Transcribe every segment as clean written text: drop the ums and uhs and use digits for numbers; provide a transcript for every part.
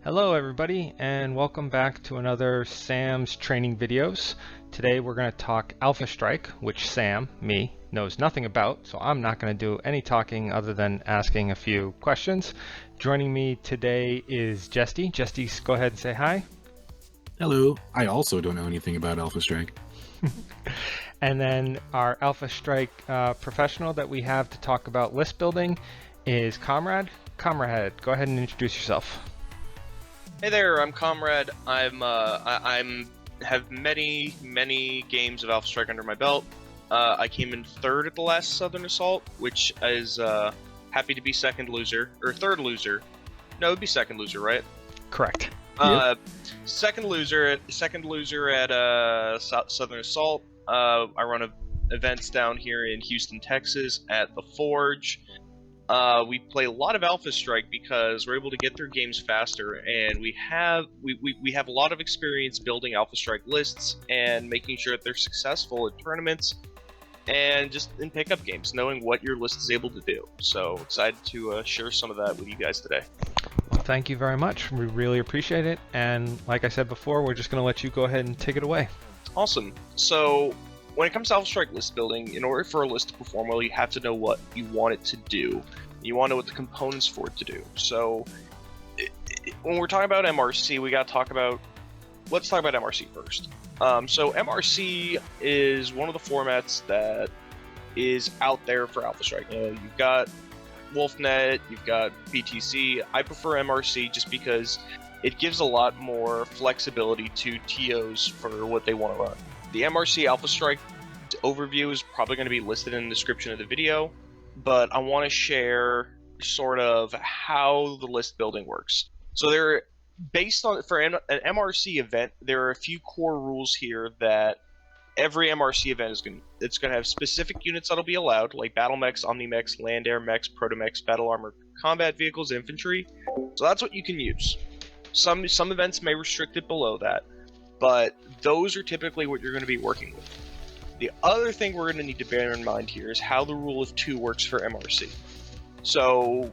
Hello everybody and welcome back to another Sam's training videos. Today we're going to talk Alpha Strike, which Sam, me, knows nothing about, so I'm not going to do any talking other than asking a few questions. Joining me today is Jesty. Jesty, go ahead and say hi. Hello. I also don't know anything about Alpha Strike. And then our Alpha Strike professional that we have to talk about list building is Comrade. Comrade, go ahead and introduce yourself. Hey there, I'm Comrade. I'm have many games of Alpha Strike under my belt. I came in third at the last Southern Assault, which is happy to be second loser or third loser. No, it'd be second loser, right? Correct. Yep. Second loser at Southern Assault. I run events down here in Houston, Texas, at the Forge. We play a lot of Alpha Strike because we're able to get through games faster, and we have a lot of experience building Alpha Strike lists and making sure that they're successful in tournaments and just in pickup games, knowing what your list is able to do. So excited to share some of that with you guys today. Well, thank you very much. We really appreciate it. And like I said before, we're just going to let you go ahead and take it away. Awesome. So when it comes to Alpha Strike list building, in order for a list to perform well, you have to know what you want it to do. You want to know what the components for it to do. So when we're talking about MRC, let's talk about MRC first. So MRC is one of the formats that is out there for Alpha Strike. You've got WolfNet, you've got BTC. I prefer MRC just because it gives a lot more flexibility to TOs for what they want to run. The MRC Alpha Strike overview is probably going to be listed in the description of the video, but I want to share sort of how the list building works. So for an MRC event, there are a few core rules here that every MRC event is going to have specific units that'll be allowed, like battle mechs, omni-mechs, land air mechs, proto-mechs, battle armor, combat vehicles, infantry. So that's what you can use. Some events may restrict it below that, but those are typically what you're going to be working with. The other thing we're going to need to bear in mind here is how the rule of 2 works for MRC. So,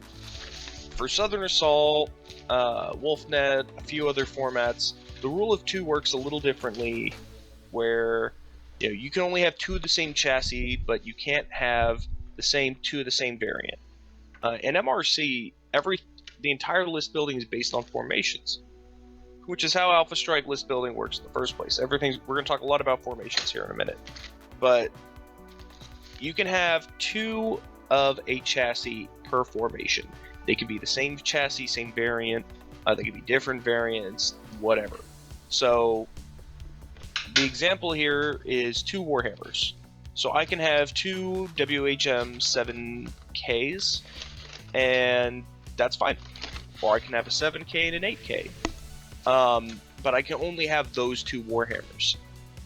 for Southern Assault, WolfNet, a few other formats, the rule of 2 works a little differently, where you can only have 2 of the same chassis, but you can't have the 2 of the same variant. In MRC, the entire list building is based on formations, which is how Alpha Strike list building works in the first place. We're going to talk a lot about formations here in a minute. But you can have 2 of a chassis per formation. They can be the same chassis, same variant. They can be different variants, whatever. So the example here is 2 Warhammers. So I can have 2 WHM 7Ks, and that's fine. Or I can have a 7K and an 8K. But I can only have those 2 Warhammers.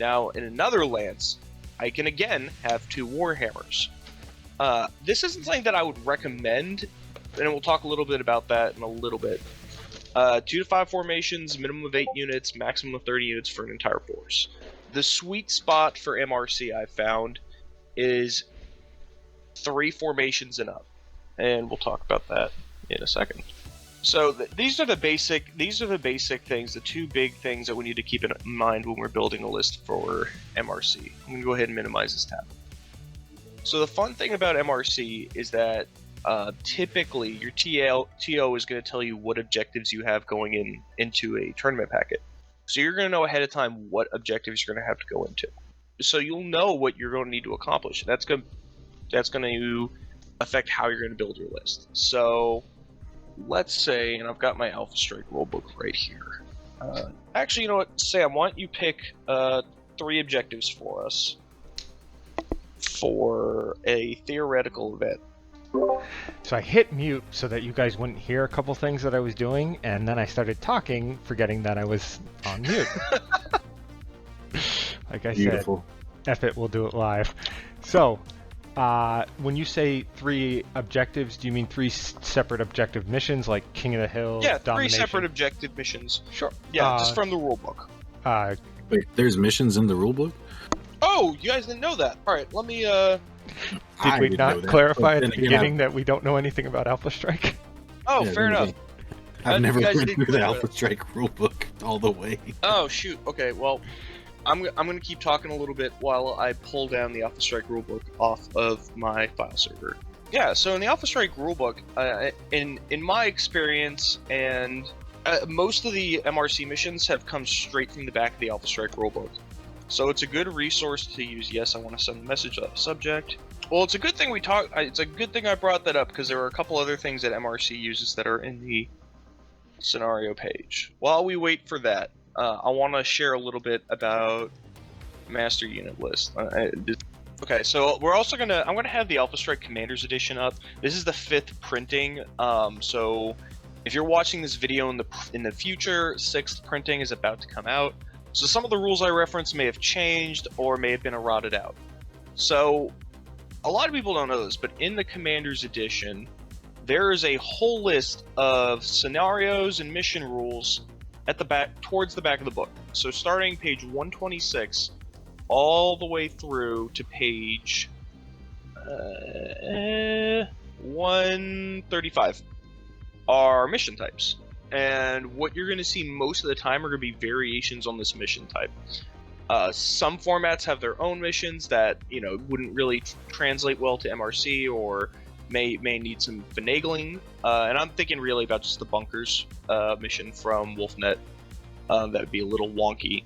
Now, in another lance, I can again have 2 Warhammers. This isn't something that I would recommend, and we'll talk a little bit about that in a little bit. 2 to 5 formations, minimum of 8 units, maximum of 30 units for an entire force. The sweet spot for MRC I've found is 3 formations and up, and we'll talk about that in a second. So these are the basic things, the 2 big things that we need to keep in mind when we're building a list for MRC. I'm going to go ahead and minimize this tab. So the fun thing about MRC is that typically your TO is going to tell you what objectives you have going into a tournament packet. So you're going to know ahead of time what objectives you're going to have to go into. So you'll know what you're going to need to accomplish. That's going to affect how you're going to build your list. So let's say, and I've got my Alpha Strike rulebook right here. Actually, you know what, Sam, why don't you pick 3 objectives for us for a theoretical event? So I hit mute so that you guys wouldn't hear a couple things that I was doing, and then I started talking, forgetting that I was on mute. Like I Beautiful. said, F it, we'll do it live. So, when you say 3 objectives, do you mean 3 separate objective missions, like King of the Hill, Yeah, Domination? 3 separate objective missions. Sure. Yeah, just from the rulebook. Wait, there's missions in the rulebook? Oh, you guys didn't know that. All right, let me Did we not clarify at the beginning that we don't know anything about Alpha Strike? Oh, fair enough. I've never you guys read did through the good, Alpha Strike rulebook all the way. Oh shoot. Okay. Well, I'm gonna keep talking a little bit while I pull down the Alpha Strike rulebook off of my file server. Yeah. So in the Alpha Strike rulebook, in my experience, and most of the MRC missions have come straight from the back of the Alpha Strike rulebook. So it's a good resource to use. Yes, I want to send a message to the subject. Well, it's a good thing it's a good thing I brought that up because there are a couple other things that MRC uses that are in the scenario page. While we wait for that, I want to share a little bit about master unit list. Okay, so I'm gonna have the Alpha Strike Commanders Edition up. This is the 5th printing. So if you're watching this video in the future, 6th printing is about to come out. So some of the rules I referenced may have changed or may have been errated out. So a lot of people don't know this, but in the Commanders Edition, there is a whole list of scenarios and mission rules at the back, towards the back of the book. So starting page 126, all the way through to page 135 are mission types. And what you're going to see most of the time are going to be variations on this mission type. Some formats have their own missions that, wouldn't really translate well to MRC or may need some finagling. And I'm thinking really about just the bunkers mission from Wolfnet. That would be a little wonky.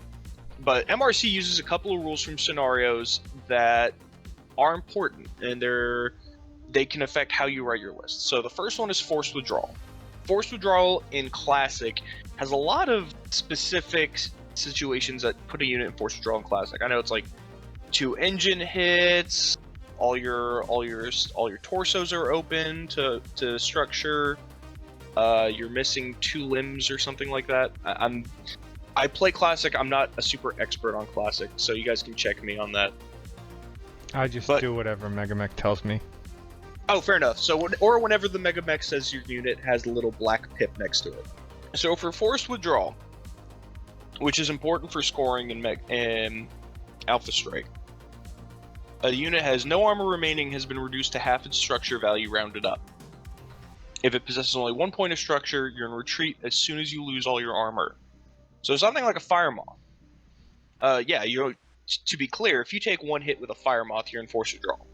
But MRC uses a couple of rules from scenarios that are important, and they can affect how you write your list. So the first one is forced withdrawal. Forced withdrawal in Classic has a lot of specific situations that put a unit in forced withdrawal in Classic. I know it's like 2 engine hits, all your torsos are open to structure. You're missing 2 limbs or something like that. I play Classic. I'm not a super expert on Classic, so you guys can check me on that. I just do whatever Megamech tells me. Oh, fair enough. So, or whenever the Megamech says your unit has a little black pip next to it. So for forced withdrawal, which is important for scoring in Alpha Strike, a unit has no armor remaining, has been reduced to half its structure value rounded up. If it possesses only 1 point of structure, you're in retreat as soon as you lose all your armor. So something like a Fire Moth. To be clear, if you take 1 hit with a Fire Moth, you're in forced withdrawal.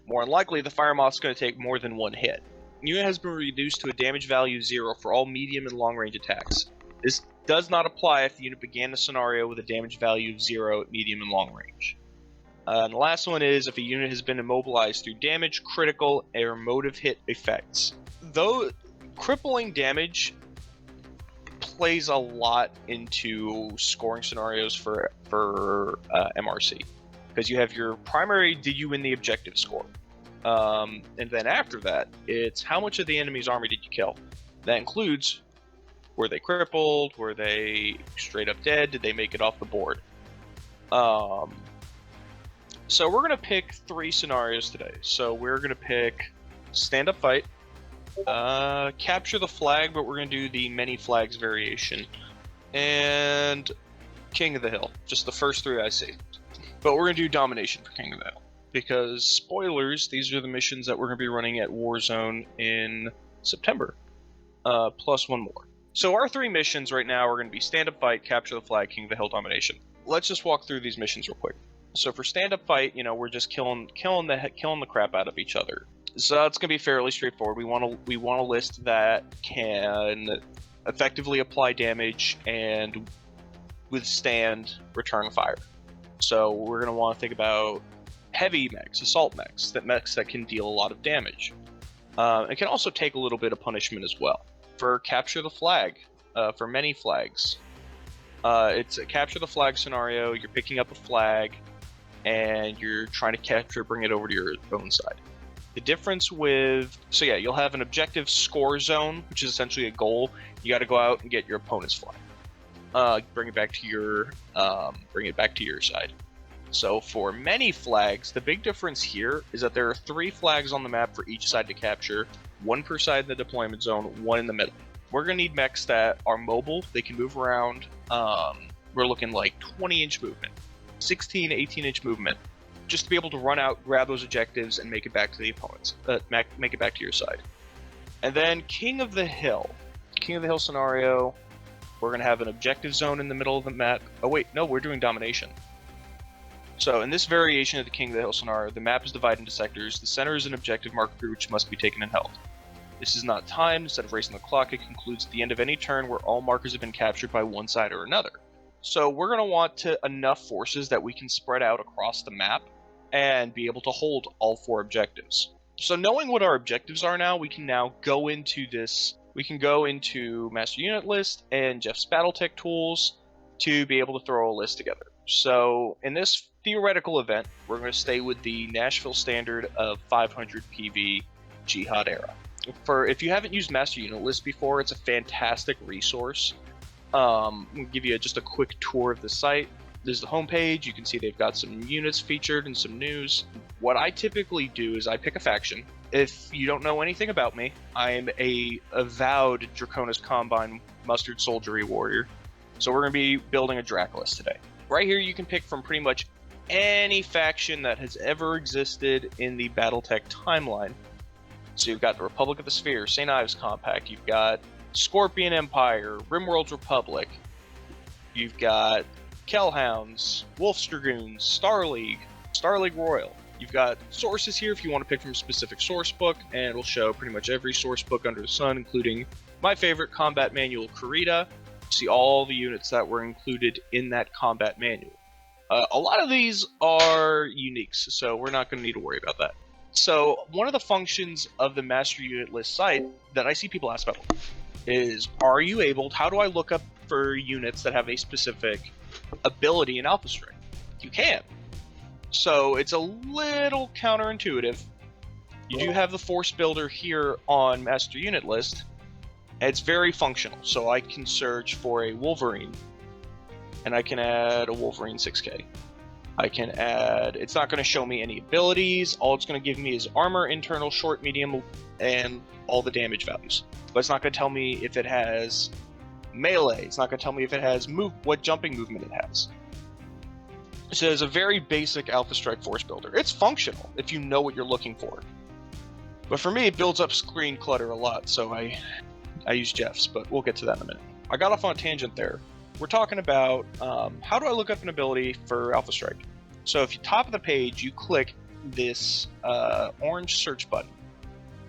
More than likely, the Fire Moth's going to take more than 1 hit. The unit has been reduced to a damage value of 0 for all medium and long range attacks. This does not apply if the unit began the scenario with a damage value of 0 at medium and long range. And the last one is if a unit has been immobilized through damage, critical, or motive hit effects. Though crippling damage plays a lot into scoring scenarios for MRC. Because you have your primary, did you win the objective score? And then after that, it's how much of the enemy's army did you kill? That includes, were they crippled? Were they straight up dead? Did they make it off the board? So we're going to pick 3 scenarios today. So we're going to pick stand up fight, capture the flag, but we're going to do the many flags variation, and King of the Hill. Just the first 3 I see. But we're going to do domination for King of the Hill. Because, spoilers, these are the missions that we're going to be running at Warzone in September. Plus 1 more. So our 3 missions right now are going to be stand up fight, capture the flag, King of the Hill, domination. Let's just walk through these missions real quick. So for stand up fight, we're just killing the crap out of each other. So it's going to be fairly straightforward. We want a list that can effectively apply damage and withstand return fire. So we're going to want to think about heavy mechs, assault mechs, mechs that can deal a lot of damage. It can also take a little bit of punishment as well. For capture the flag, for many flags, it's a capture the flag scenario. You're picking up a flag, and you're trying to bring it over to your own side. The difference you'll have an objective score zone, which is essentially a goal. You got to go out and get your opponent's flag. Bring it back to your side. So for many flags, the big difference here is that there are 3 flags on the map for each side to capture, 1 per side in the deployment zone, 1 in the middle. We're going to need mechs that are mobile, they can move around. We're looking like 20-inch movement, 16, 18-inch movement, just to be able to run out, grab those objectives, and make it back to the opponents, make it back to your side. And then King of the Hill. King of the Hill scenario, we're going to have an objective zone in the middle of the map. Oh wait, no, we're doing domination. So in this variation of the King of the Hill scenario, the map is divided into sectors. The center is an objective marker which must be taken and held. This is not timed. Instead of racing the clock, it concludes at the end of any turn where all markers have been captured by one side or another. So we're going to want enough forces that we can spread out across the map and be able to hold all 4 objectives. So knowing what our objectives are now, we can now go into this. We can go into Master Unit List and Jeff's Battletech tools to be able to throw a list together. So in this theoretical event, we're going to stay with the Nashville standard of 500 PV Jihad era. If you haven't used Master Unit List before, it's a fantastic resource. I'll give you just a quick tour of the site. This is the homepage. You can see they've got some units featured and some news. What I typically do is I pick a faction. If you don't know anything about me, I'm a avowed Draconis Combine Mustard Soldiery Warrior. So we're going to be building a Draculus today. Right here you can pick from pretty much any faction that has ever existed in the Battletech timeline. So you've got the Republic of the Sphere, St. Ives Compact, you've got Scorpion Empire, Rimworld's Republic, you've got Kellhounds, Wolf's Dragoons, Star League Royal. You've got sources here if you want to pick from a specific source book, and it'll show pretty much every source book under the sun, including my favorite combat manual, Karita. See all the units that were included in that combat manual. A lot of these are uniques, so we're not going to need to worry about that. So one of the functions of the Master Unit List site that I see people ask about is, how do I look up for units that have a specific ability in Alpha Strike? You can. So it's a little counterintuitive. You do have the Force Builder here on Master Unit List. It's very functional, so I can search for a Wolverine, and I can add a Wolverine 6K. I can add, it's not going to show me any abilities, all it's going to give me is armor, internal, short, medium, and all the damage values. But it's not going to tell me if it has melee, it's not going to tell me if it has what jumping movement it has. So it's a very basic Alpha Strike Force Builder. It's functional if you know what you're looking for. But for me, it builds up screen clutter a lot, so I use Jeff's, but we'll get to that in a minute. I got off on a tangent there. We're talking about how do I look up an ability for Alpha Strike. So if you top of the page, you click this orange search button.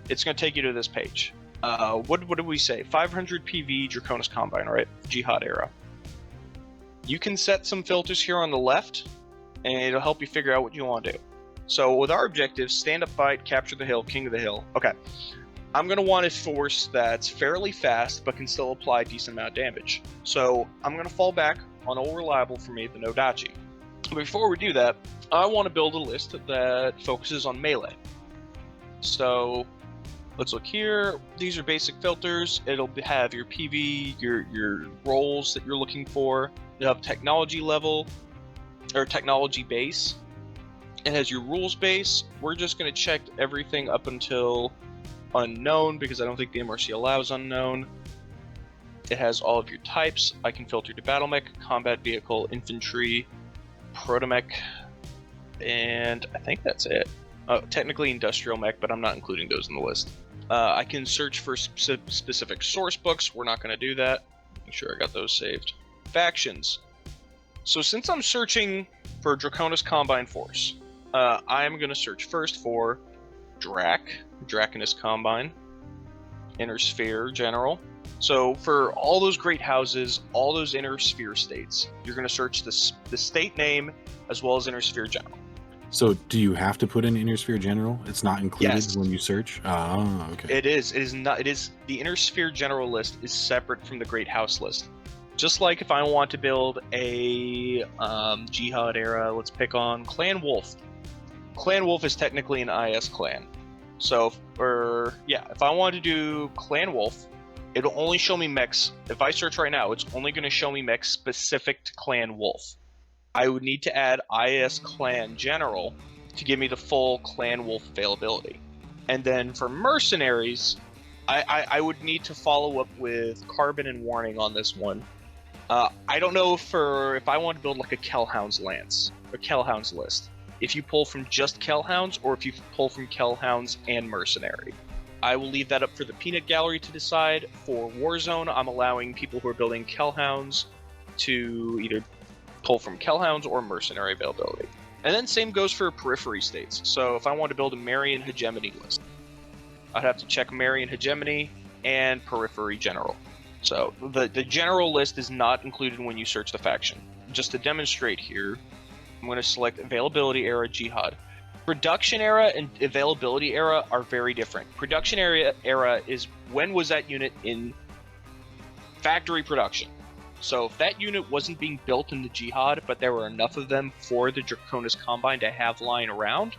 It's going to take you to this page. What did we say? 500 PV Draconis Combine, right? Jihad era. You can set some filters here on the left, and it'll help you figure out what you want to do. So with our objectives, stand up fight, capture the hill, king of the hill. Okay. I'm going to want a force that's fairly fast, but can still apply a decent amount of damage. So I'm going to fall back on old reliable for me, the Nodachi. Before we do that, I want to build a list that focuses on melee. So let's look here. These are basic filters. It'll have your PV, your roles that you're looking for. You have technology level, or technology base. It has your rules base. We're just going to check everything up until unknown, because I don't think the MRC allows unknown. It has all of your types. I can filter to battle mech, combat vehicle, infantry, protomech, and I think that's it. Technically industrial mech, but I'm not including those in the list. I can search for specific source books. We're not going to do that. Make sure I got those saved. Factions. So since I'm searching for Draconis Combine Force, I'm going to search first for Draconis Combine, Inner Sphere General. So for all those great houses, all those Inner Sphere states, you're going to search the state name as well as Inner Sphere General. So do you have to put in Inner Sphere General? It's not included Yes. when you search? Oh, okay. It is. It is not. It is the Inner Sphere General list is separate from the Great House list. Just like if I want to build a Jihad era, let's pick on Clan Wolf. Clan Wolf is technically an IS clan. So, if I want to do Clan Wolf, it'll only show me mechs. If I search right now, it's only going to show me mechs specific to Clan Wolf. I would need to add IS Clan General to give me the full Clan Wolf availability. And then for mercenaries, I would need to follow up with Carbon and Warning on this one. I don't know if I want to build like a Kellhounds Lance, or Kellhounds list. If you pull from just Kellhounds, or if you pull from Kellhounds and Mercenary. I will leave that up for the Peanut Gallery to decide. For Warzone, I'm allowing people who are building Kellhounds to either pull from Kellhounds or Mercenary availability. And then same goes for periphery states. So if I want to build a Marion Hegemony list, I'd have to check Marion Hegemony and Periphery General. So the general list is not included when you search the faction. Just to demonstrate here, I'm going to select Availability Era Jihad. Production Era and Availability Era are very different. Production Era is when was that unit in factory production. So if that unit wasn't being built in the Jihad, but there were enough of them for the Draconis Combine to have lying around,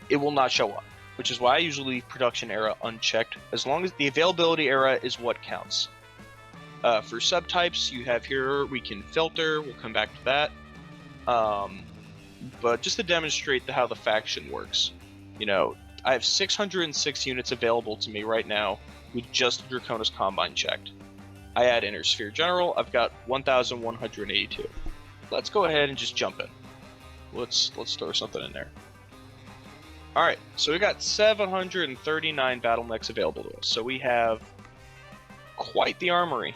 it will not show up, which is why I usually leave Production Era unchecked, as long as the Availability Era is what counts. For subtypes, you have here, we can filter, we'll come back to that. But just to demonstrate how the faction works, you know, I have 606 units available to me right now with just the Draconis Combine checked. I add Inner Sphere General, I've got 1,182. Let's go ahead and just jump in. Let's throw something in there. Alright, so we got 739 battle mechs available to us. So we have quite the armory.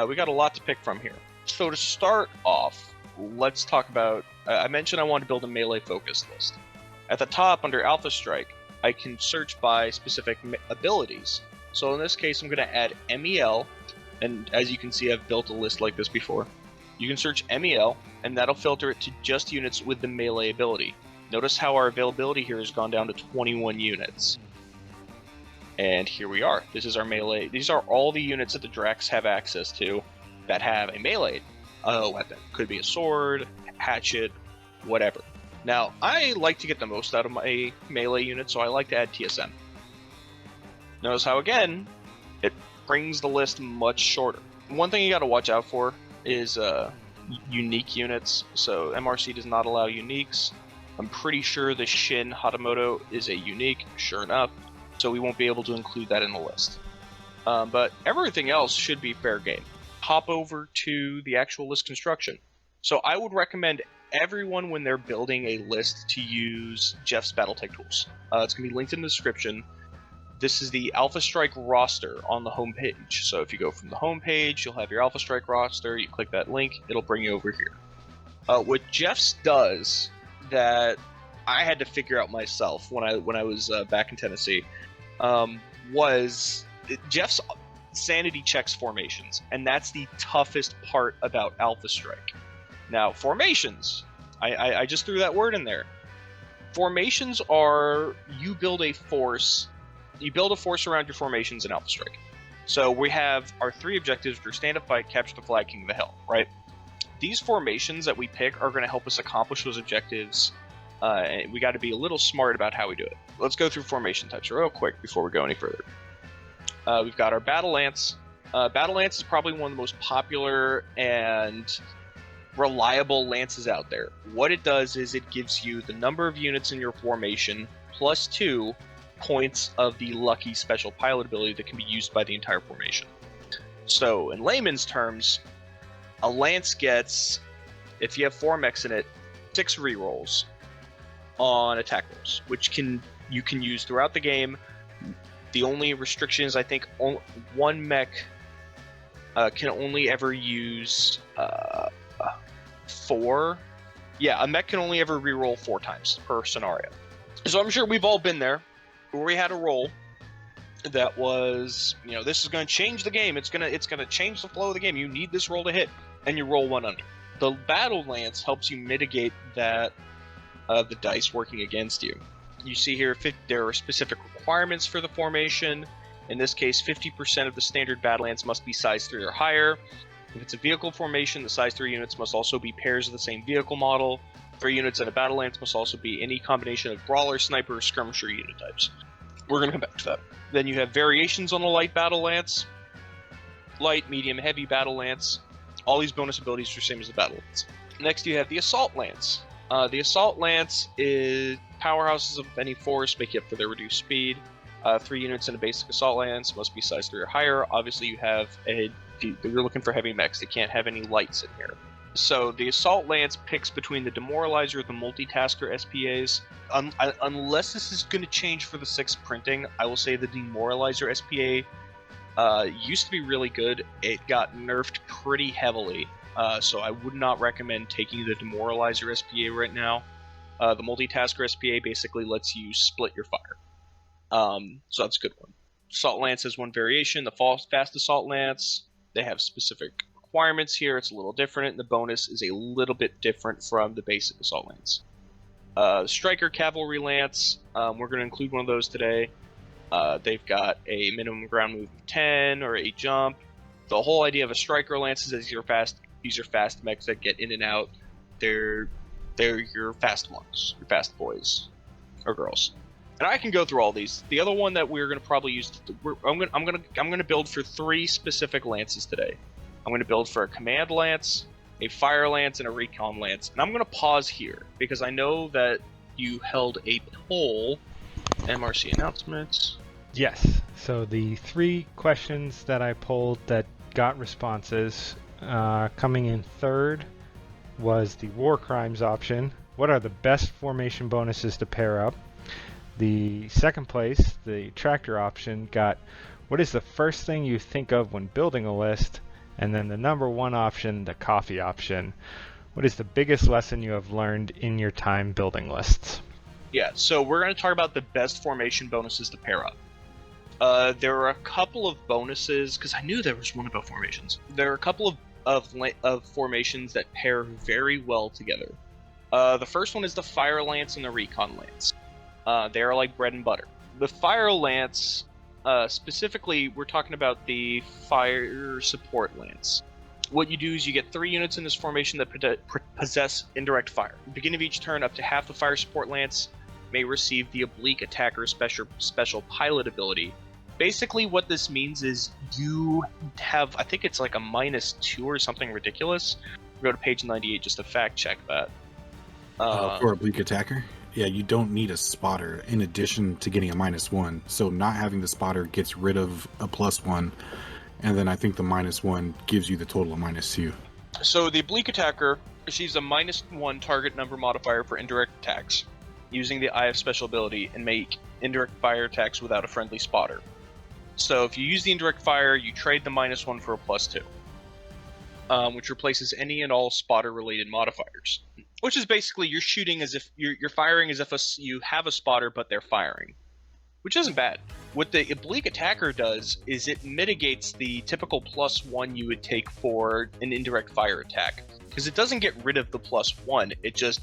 We got a lot to pick from here. So to start off, let's talk about... I mentioned I want to build a melee-focused list. At the top, under Alpha Strike, I can search by specific abilities. So in this case, I'm going to add MEL, and as you can see, I've built a list like this before. You can search MEL, and that'll filter it to just units with the melee ability. Notice how our availability here has gone down to 21 units. And here we are. This is our melee. These are all the units that the Dracs have access to that have a melee weapon. Could be a sword, hatchet, whatever. Now, I like to get the most out of my melee unit, so I like to add TSM. Notice how, again, it brings the list much shorter. One thing you gotta watch out for is unique units. So MRC does not allow uniques. I'm pretty sure the Shin Hatamoto is a unique, sure enough, so we won't be able to include that in the list. But everything else should be fair game. Hop over to the actual list construction. So I would recommend everyone, when they're building a list, to use Jeff's Battletech tools. It's going to be linked in the description. This is the Alpha Strike roster on the home page. So if you go from the home page, you'll have your Alpha Strike roster. You click that link, it'll bring you over here. What Jeff's does that I had to figure out myself when I was back in Tennessee was Jeff's sanity checks formations, and that's the toughest part about Alpha Strike. Now, formations, I just threw that word in there. Formations are, you build a force around your formations in Alpha Strike. So we have our three objectives, which are stand up, fight, capture the flag, king of the hill, right? These formations that we pick are going to help us accomplish those objectives. And we got to be a little smart about how we do it. Let's go through formation types real quick before we go any further. We've got our Battle Lance. Battle Lance is probably one of the most popular and reliable lances out there. What it does is it gives you the number of units in your formation plus 2 points of the lucky special pilot ability that can be used by the entire formation. So in layman's terms, a lance gets, if you have 4 mechs in it, 6 rerolls on attack rolls, which you can use throughout the game. The only restriction is, I think, one mech can only ever use 4. Yeah, a mech can only ever reroll 4 times per scenario. So I'm sure we've all been there, where we had a roll that was, you know, this is going to change the game. It's going to change the flow of the game. You need this roll to hit, and you roll 1 under. The Battle Lance helps you mitigate that, the dice working against you. You see here, there are specific requirements for the formation. In this case, 50% of the standard Battle Lance must be size 3 or higher. If it's a vehicle formation, the size 3 units must also be pairs of the same vehicle model. 3 units in a Battle Lance must also be any combination of Brawler, Sniper, or Skirmisher unit types. We're going to come back to that. Then you have variations on the Light Battle Lance. Light, Medium, Heavy Battle Lance. All these bonus abilities are the same as the Battle Lance. Next you have the Assault Lance. The Assault Lance is powerhouses of any force make up for their reduced speed. 3 units in a basic Assault Lance must be size 3 or higher. Obviously you have you're looking for heavy mechs. They can't have any lights in here. So the Assault Lance picks between the Demoralizer, the Multitasker SPAs. Unless this is going to change for the 6th printing, I will say the Demoralizer SPA used to be really good. It got nerfed pretty heavily, so I would not recommend taking the Demoralizer SPA right now. The Multitasker SPA basically lets you split your fire, so that's a good one. Assault Lance has one variation, the Fast Assault Lance. They have specific requirements here. It's a little different, and the bonus is a little bit different from the basic Assault Lance. Striker Cavalry Lance, we're going to include one of those today. They've got a minimum ground move of 10 or 8 jump. The whole idea of a Striker Lance is these are fast mechs that get in and out. They're your fast ones, your fast boys or girls. And I can go through all these. The other one that we're going to probably use, I'm going to build for 3 specific lances today. I'm going to build for a Command Lance, a Fire Lance, and a Recon Lance. And I'm going to pause here because I know that you held a poll. MRC announcements. Yes. So the 3 questions that I polled that got responses, coming in third was the War Crimes option. What are the best formation bonuses to pair up? The second place, the Tractor option, got what is the first thing you think of when building a list? And then the number 1 option, the Coffee option. What is the biggest lesson you have learned in your time building lists? Yeah, so we're going to talk about the best formation bonuses to pair up. There are a couple of bonuses, because I knew there was one about formations. There are a couple of formations that pair very well together. The first one is the Fire Lance and the Recon Lance. They are like bread and butter. The Fire Lance, specifically, we're talking about the Fire Support Lance. What you do is you get 3 units in this formation that possess indirect fire. At the beginning of each turn, up to half the Fire Support Lance may receive the Oblique Attacker special pilot ability. Basically, what this means is you have, I think it's like a -2 or something ridiculous. Go to page 98 just to fact check that. For Oblique Attacker? Yeah, you don't need a spotter in addition to getting a -1. So not having the spotter gets rid of a +1. And then I think the -1 gives you the total of -2. So the Oblique Attacker receives a -1 target number modifier for indirect attacks, using the IF special ability, and make indirect fire attacks without a friendly spotter. So if you use the indirect fire, you trade the -1 for a +2, which replaces any and all spotter-related modifiers. Which is basically you're shooting as if you're firing as if you have a spotter, but they're firing, which isn't bad. What the Oblique Attacker does is it mitigates the typical +1 you would take for an indirect fire attack, because it doesn't get rid of the +1. It just,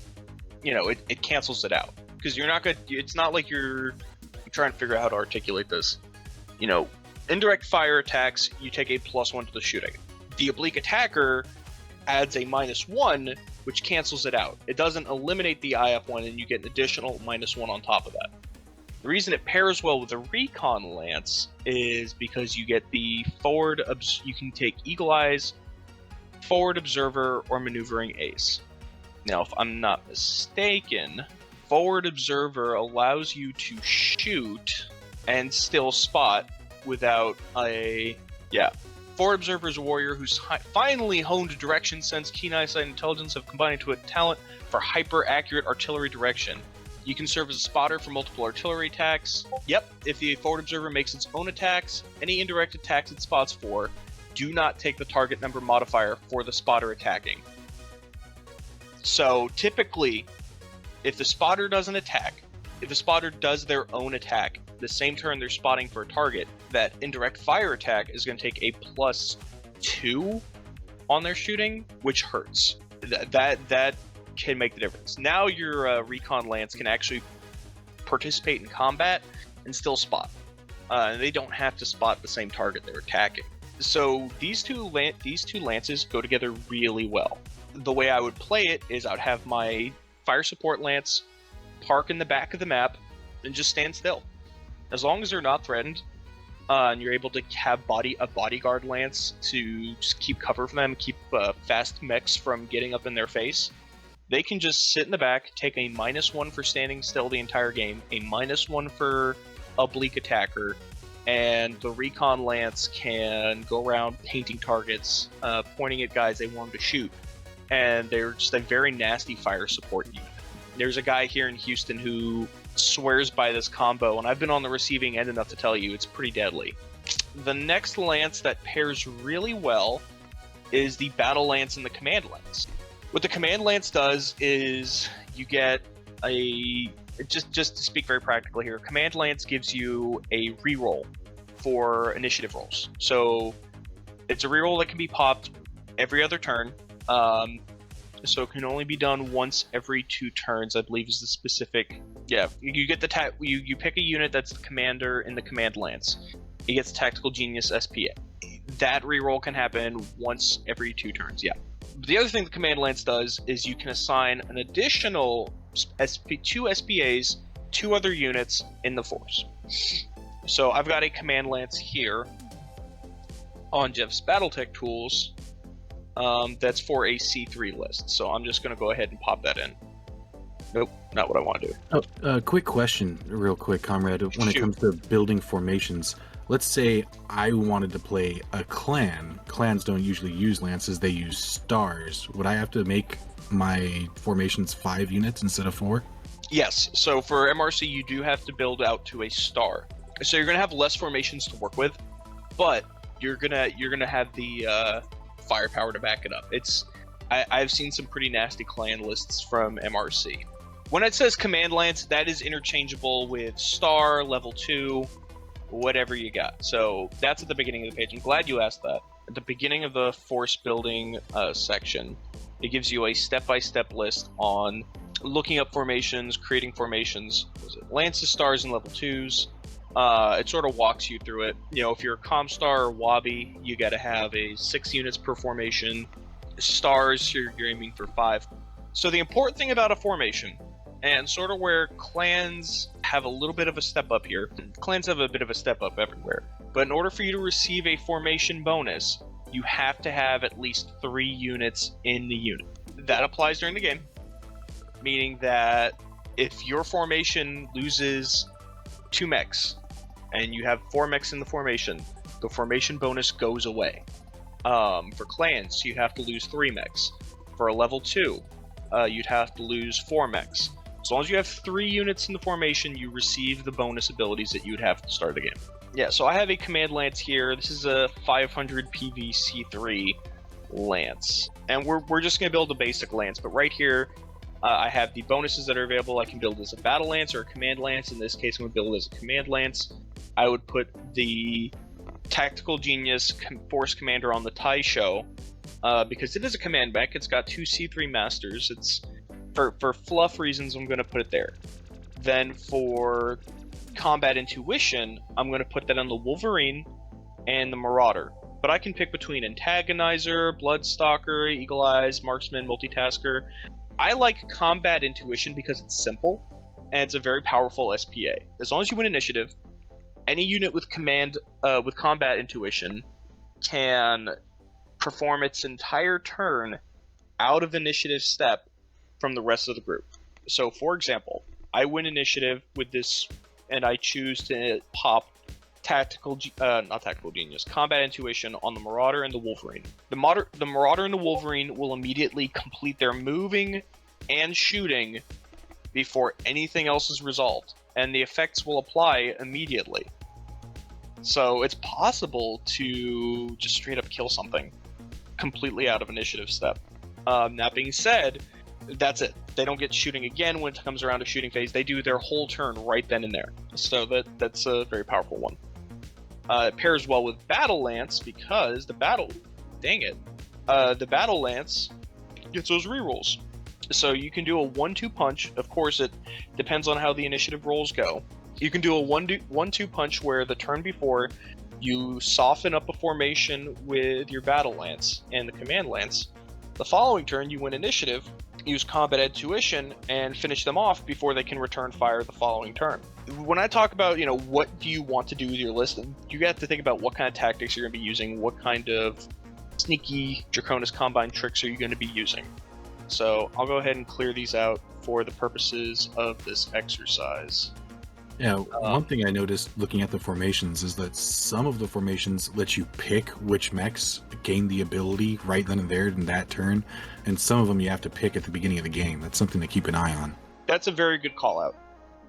it cancels it out. Because you're not good. It's not like I'm trying to figure out how to articulate this. Indirect fire attacks, you take a +1 to the shooting. The Oblique Attacker adds a -1, which cancels it out. It doesn't eliminate the IF1, and you get an additional -1 on top of that. The reason it pairs well with the Recon Lance is because you get the forward. You can take Eagle Eyes, Forward Observer, or Maneuvering Ace. Now, if I'm not mistaken, Forward Observer allows you to shoot and still spot without a... Yeah. Forward Observer is a warrior who's finally honed direction sense, keen eyesight, and intelligence have combined into a talent for hyper-accurate artillery direction. You can serve as a spotter for multiple artillery attacks. Yep, if the Forward Observer makes its own attacks, any indirect attacks it spots for, do not take the target number modifier for the spotter attacking. So, typically, if the spotter doesn't attack, if the spotter does their own attack, the same turn they're spotting for a target, that indirect fire attack is going to take a +2 on their shooting, which hurts. That can make the difference. Now your Recon Lance can actually participate in combat and still spot. They don't have to spot the same target they're attacking. So these two lances go together really well. The way I would play it is I would have my Fire Support Lance park in the back of the map and just stand still. As long as they're not threatened, and you're able to have a bodyguard lance to just keep cover from them, keep fast mechs from getting up in their face, they can just sit in the back, take a -1 for standing still the entire game, a -1 for Oblique Attacker, and the Recon Lance can go around painting targets, pointing at guys they want them to shoot. and they're just a very nasty fire support unit. There's a guy here in Houston who swears by this combo, and I've been on the receiving end enough to tell you it's pretty deadly. The next lance that pairs really well is the Battle Lance and the Command Lance. What the Command Lance does is you get a... Just to speak very practically here, Command Lance gives you a reroll for initiative rolls. So it's a reroll that can be popped every other turn. So it can only be done once every 2 turns, I believe is the specific. Yeah, you get the you pick a unit that's the commander in the Command Lance. It gets Tactical Genius SPA. That reroll can happen once every 2 turns. Yeah. The other thing the Command Lance does is you can assign an additional 2 SPAs to other units in the force. So I've got a Command Lance here on Jeff's Battletech tools. That's for a C3 list, so I'm just going to go ahead and pop that in. Nope, not what I want to do. Oh, quick question, real quick, Comrade. When it comes to building formations, let's say I wanted to play a clan. Clans don't usually use lances, they use stars. Would I have to make my formations 5 units instead of 4? Yes, so for MRC you do have to build out to a star. So you're going to have less formations to work with, but you're gonna have the firepower to back it up. I've seen some pretty nasty clan lists from MRC. When it says Command Lance, that is interchangeable with Star, Level 2, whatever you got. So that's at the beginning of the page. I'm glad you asked that. At the beginning of the force building section, it gives you a step-by-step list on looking up formations, creating formations. Lances, Stars, and Level 2s. It sort of walks you through it. You know, if you're a Comstar or Wabi, you got to have a 6 units per formation. Stars, you're aiming for 5. So the important thing about a formation, and sort of where clans have a little bit of a step up here, clans have a bit of a step up everywhere, but in order for you to receive a formation bonus, you have to have at least 3 units in the unit. That applies during the game, meaning that if your formation loses 2 mechs, and you have 4 mechs in the formation bonus goes away. For clans, you have to lose 3 mechs. For a level 2, you'd have to lose 4 mechs. As long as you have 3 units in the formation, you receive the bonus abilities that you'd have to start the game. Yeah, so I have a Command Lance here. This is a 500 PV C3 Lance. And we're just going to build a basic Lance, but right here, I have the bonuses that are available. I can build as a Battle Lance or a Command Lance. In this case, I'm going to build as a Command Lance. I would put the Tactical Genius Force Commander on the Tai Show, because it is a command mech. It's got 2 C3 Masters. It's for fluff reasons, I'm going to put it there. Then for Combat Intuition, I'm going to put that on the Wolverine and the Marauder. But I can pick between Antagonizer, Bloodstalker, Eagle Eyes, Marksman, Multitasker. I like Combat Intuition because it's simple, and it's a very powerful SPA. As long as you win initiative, any unit with Combat Intuition can perform its entire turn out of initiative step from the rest of the group. So, for example, I win initiative with this, and I choose to pop Combat Intuition on the Marauder and the Wolverine. The Marauder and the Wolverine will immediately complete their moving and shooting before anything else is resolved, and the effects will apply immediately. So it's possible to just straight up kill something completely out of initiative step. That being said, that's it. They don't get shooting again when it comes around to shooting phase. They do their whole turn right then and there. So that's a very powerful one. It pairs well with Battle Lance because the Battle Lance gets those rerolls. So you can do a 1-2 punch. Of course, it depends on how the initiative rolls go. You can do a 1-2 punch where the turn before you soften up a formation with your Battle Lance and the Command Lance. The following turn, you win initiative, use Combat Intuition, and finish them off before they can return fire the following turn. When I talk about, what do you want to do with your list, you have to think about what kind of tactics you're going to be using, what kind of sneaky Draconis Combine tricks are you going to be using. So I'll go ahead and clear these out for the purposes of this exercise. Yeah, one thing I noticed looking at the formations is that some of the formations let you pick which mechs gain the ability right then and there in that turn, and some of them you have to pick at the beginning of the game. That's something to keep an eye on. That's a very good call out.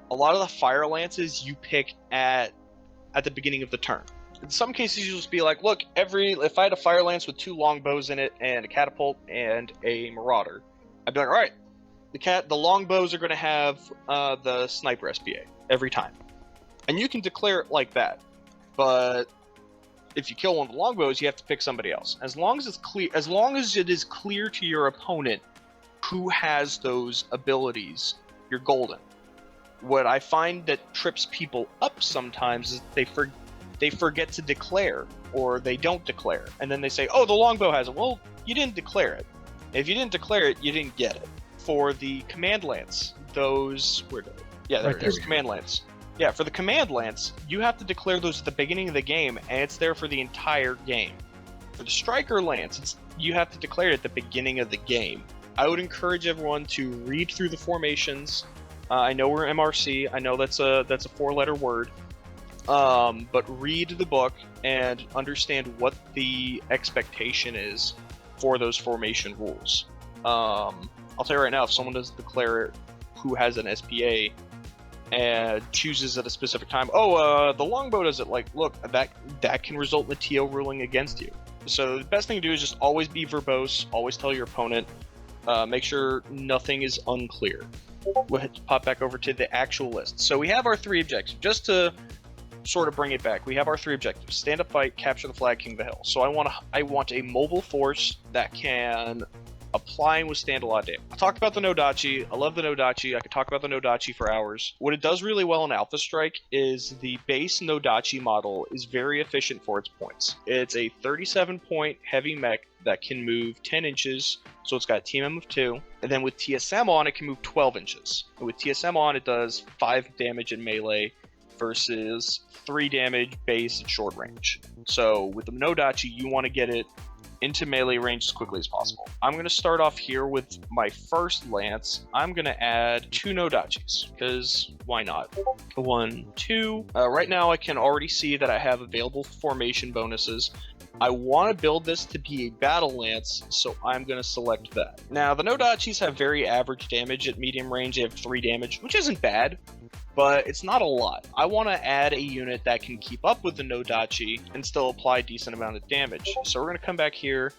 A lot of the fire lances you pick at the beginning of the turn. In some cases, you'll just be like, look, if I had a fire lance with 2 longbows in it and a catapult and a marauder, I'd be like, all right, the longbows are going to have the sniper SPA every time, and you can declare it like that. But if you kill one of the longbows, you have to pick somebody else. As long as it is clear to your opponent who has those abilities, you're golden. What I find that trips people up sometimes is they forget to declare, or they don't declare, and then they say, oh, the longbow has it. Well, you didn't declare it. If you didn't declare it, you didn't get it. For the command lance, there's command lance. Yeah, for the command lance, you have to declare those at the beginning of the game, and it's there for the entire game. For the striker lance, you have to declare it at the beginning of the game. I would encourage everyone to read through the formations. I know we're MRC. I know that's a 4-letter word. But read the book and understand what the expectation is for those formation rules. I'll tell you right now, if someone doesn't declare who has an SPA and chooses at a specific time, the longbow does it, like, look, that can result in the TO ruling against you. So the best thing to do is just always be verbose, always tell your opponent, make sure nothing is unclear. We'll pop back over to the actual list. So we have our 3 objectives. Just to sort of bring it back, we have our 3 objectives: stand up, fight, capture the flag, king of the hill. So I want a mobile force that can apply and withstand a lot of damage. I talked about the Nodachi. I love the Nodachi. I could talk about the Nodachi for hours. What it does really well in Alpha Strike is the base Nodachi model is very efficient for its points. It's a 37-point heavy mech that can move 10 inches, so it's got TMM of 2, and then with TSM on, it can move 12 inches. And with TSM on, it does 5 damage in melee versus 3 damage base at short range. So with the Nodachi, you want to get it into melee range as quickly as possible. I'm going to start off here with my first lance. I'm going to add 2 Nodachis, because why not? 1, 2. Right now I can already see that I have available formation bonuses. I want to build this to be a battle lance, so I'm going to select that. Now, the Nodachis have very average damage at medium range. They have 3 damage, which isn't bad, but it's not a lot. I want to add a unit that can keep up with the Nodachi and still apply a decent amount of damage. So we're going to come back here.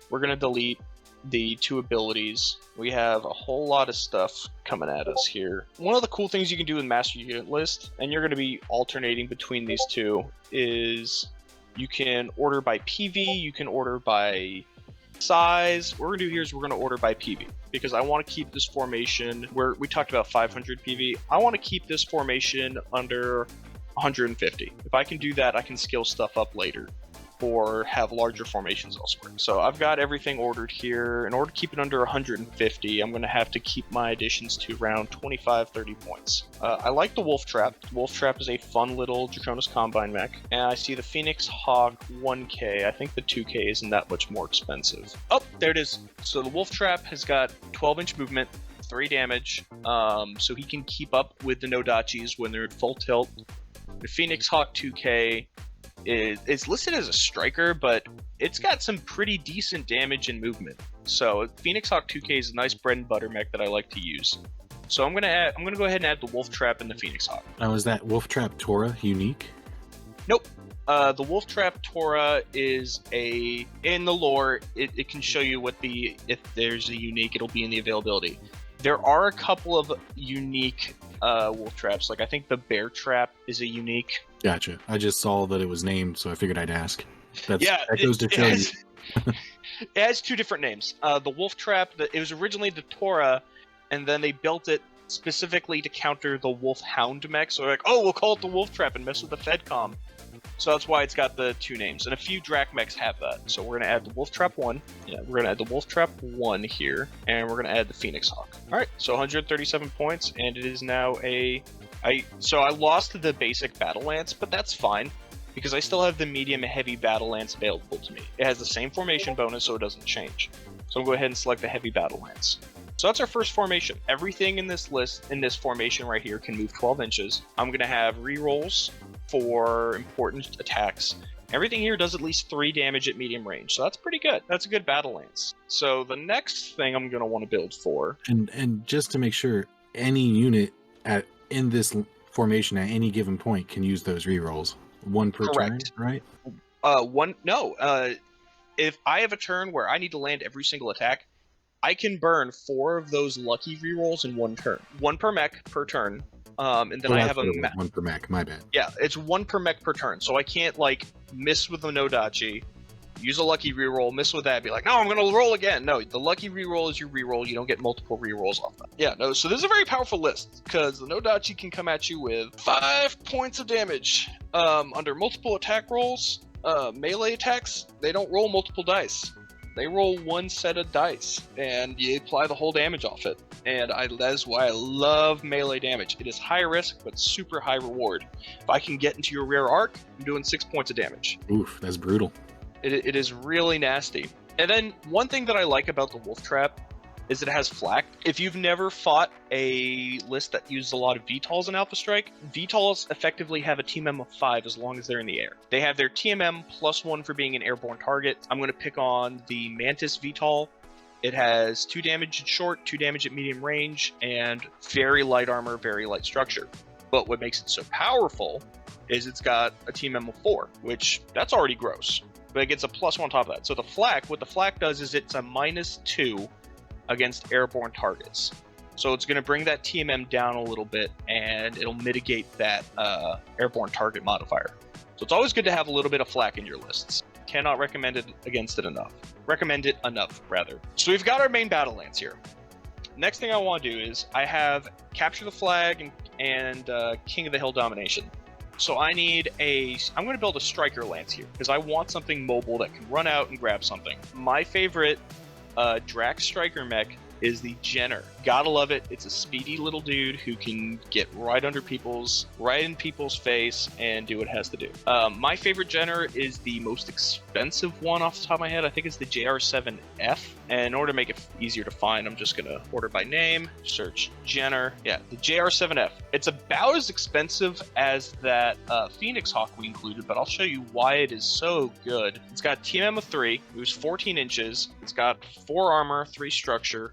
We're going to delete the 2 abilities. We have a whole lot of stuff coming at us here. One of the cool things you can do with Master Unit List, and you're going to be alternating between these 2, is you can order by PV, you can order by size. What we're going to do here is we're going to order by PV, because I want to keep this formation where we talked about 500 PV. I want to keep this formation under 150. If I can do that, I can scale stuff up later or have larger formations elsewhere. So I've got everything ordered here. In order to keep it under 150, I'm going to have to keep my additions to around 25-30 points. I like the Wolf Trap. Wolf Trap is a fun little Draconis Combine mech. And I see the Phoenix Hawk 1K. I think the 2K isn't that much more expensive. Oh, there it is. So the Wolf Trap has got 12-inch movement, 3 damage, so he can keep up with the Nodachis when they're at full tilt. The Phoenix Hawk 2K is listed as a striker, but it's got some pretty decent damage and movement. So Phoenix Hawk 2K is a nice bread and butter mech that I like to use. So I'm gonna go ahead and add the Wolf Trap and the Phoenix Hawk. Now, is that Wolf Trap Tora unique? Nope. The Wolf Trap Tora is in the lore, it can show you if there's a unique, it'll be in the availability. There are a couple of unique wolf traps. Like I think the Bear Trap is a unique. Gotcha. I just saw that it was named, so I figured I'd ask. That goes to it show has, you. It has 2 different names. The Wolf Trap, it was originally the Tora, and then they built it specifically to counter the Wolf Hound mech. So they're like, oh, we'll call it the Wolf Trap and mess with the Fedcom. So that's why it's got the 2 names. And a few Drac mechs have that. So we're going to add the Wolf Trap 1. Yeah, we're going to add the Wolf Trap 1 here. And we're going to add the Phoenix Hawk. Alright, so 137 points. And it is now So I lost the basic Battle Lance, but that's fine, because I still have the medium and heavy Battle Lance available to me. It has the same formation bonus, so it doesn't change. So I'm going to go ahead and select the heavy Battle Lance. So that's our first formation. Everything in this list, in this formation right here, can move 12 inches. I'm going to have rerolls for important attacks. Everything here does at least 3 damage at medium range, so that's pretty good. That's a good battle lance. So the next thing I'm going to want to build for... And just to make sure, any unit in this formation at any given point can use those rerolls. 1 per turn, right? If I have a turn where I need to land every single attack, I can burn 4 of those lucky rerolls in 1 turn. 1 per mech per turn. And then I have a 1 per mech, my bad. Yeah, it's 1 per mech per turn. So I can't like miss with the Nodachi, use a lucky reroll, miss with that, be like, no, I'm gonna roll again. No, the lucky reroll is your reroll. You don't get multiple rerolls off that. Yeah, no, so this is a very powerful list because the Nodachi can come at you with 5 points of damage. Under multiple attack rolls, melee attacks, they don't roll multiple dice. They roll 1 set of dice, and you apply the whole damage off it. And that is why I love melee damage. It is high risk, but super high reward. If I can get into your rear arc, I'm doing 6 points of damage. Oof, that's brutal. It is really nasty. And then one thing that I like about the Wolf Trap is it has flak. If you've never fought a list that uses a lot of VTOLs in Alpha Strike, VTOLs effectively have a TMM of 5 as long as they're in the air. They have their TMM +1 for being an airborne target. I'm going to pick on the Mantis VTOL. It has 2 damage at short, 2 damage at medium range, and very light armor, very light structure. But what makes it so powerful is it's got a TMM of 4, which that's already gross. But it gets a +1 on top of that. So the flak, what the flak does is it's a -2 against airborne targets. So it's going to bring that TMM down a little bit, and it'll mitigate that airborne target modifier. So it's always good to have a little bit of flak in your lists. Cannot recommend it enough. Recommend it enough, rather. So we've got our main battle lance here. Next thing I want to do is I have capture the flag and King of the Hill domination. So I'm going to build a striker lance here because I want something mobile that can run out and grab something. My favorite Drax striker mech is the Jenner. Gotta love it. It's a speedy little dude who can get right in people's face and do what it has to do. My favorite Jenner is the most expensive one off the top of my head. I think it's the JR7F. And in order to make it easier to find, I'm just gonna order by name, search Jenner. Yeah, the JR7F. It's about as expensive as that Phoenix Hawk we included, but I'll show you why it is so good. It's got TMM of 3, it was 14 inches, it's got 4 armor, 3 structure,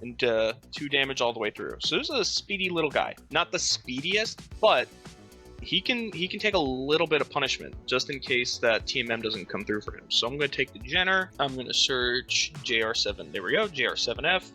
and 2 damage all the way through. So this is a speedy little guy. Not the speediest, but he can take a little bit of punishment just in case that TMM doesn't come through for him. So I'm going to take the Jenner. I'm going to search JR7. There we go, JR7F.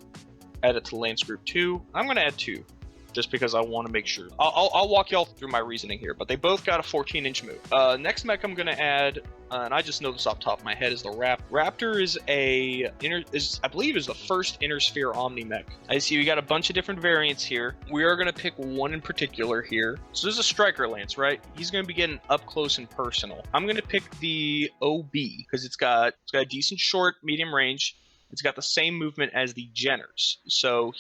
Add it to Lance Group 2. I'm going to add 2. Just because I want to make sure. I'll walk y'all through my reasoning here, but they both got a 14-inch move. Next mech I'm going to add, and I just know this off the top of my head, is the Raptor is I believe is the first Inner Sphere Omni mech. I see we got a bunch of different variants here. We are going to pick one in particular here. So this is a Striker Lance, right? He's going to be getting up close and personal. I'm going to pick the OB because it's got a decent short, medium range. It's got the same movement as the Jenners, so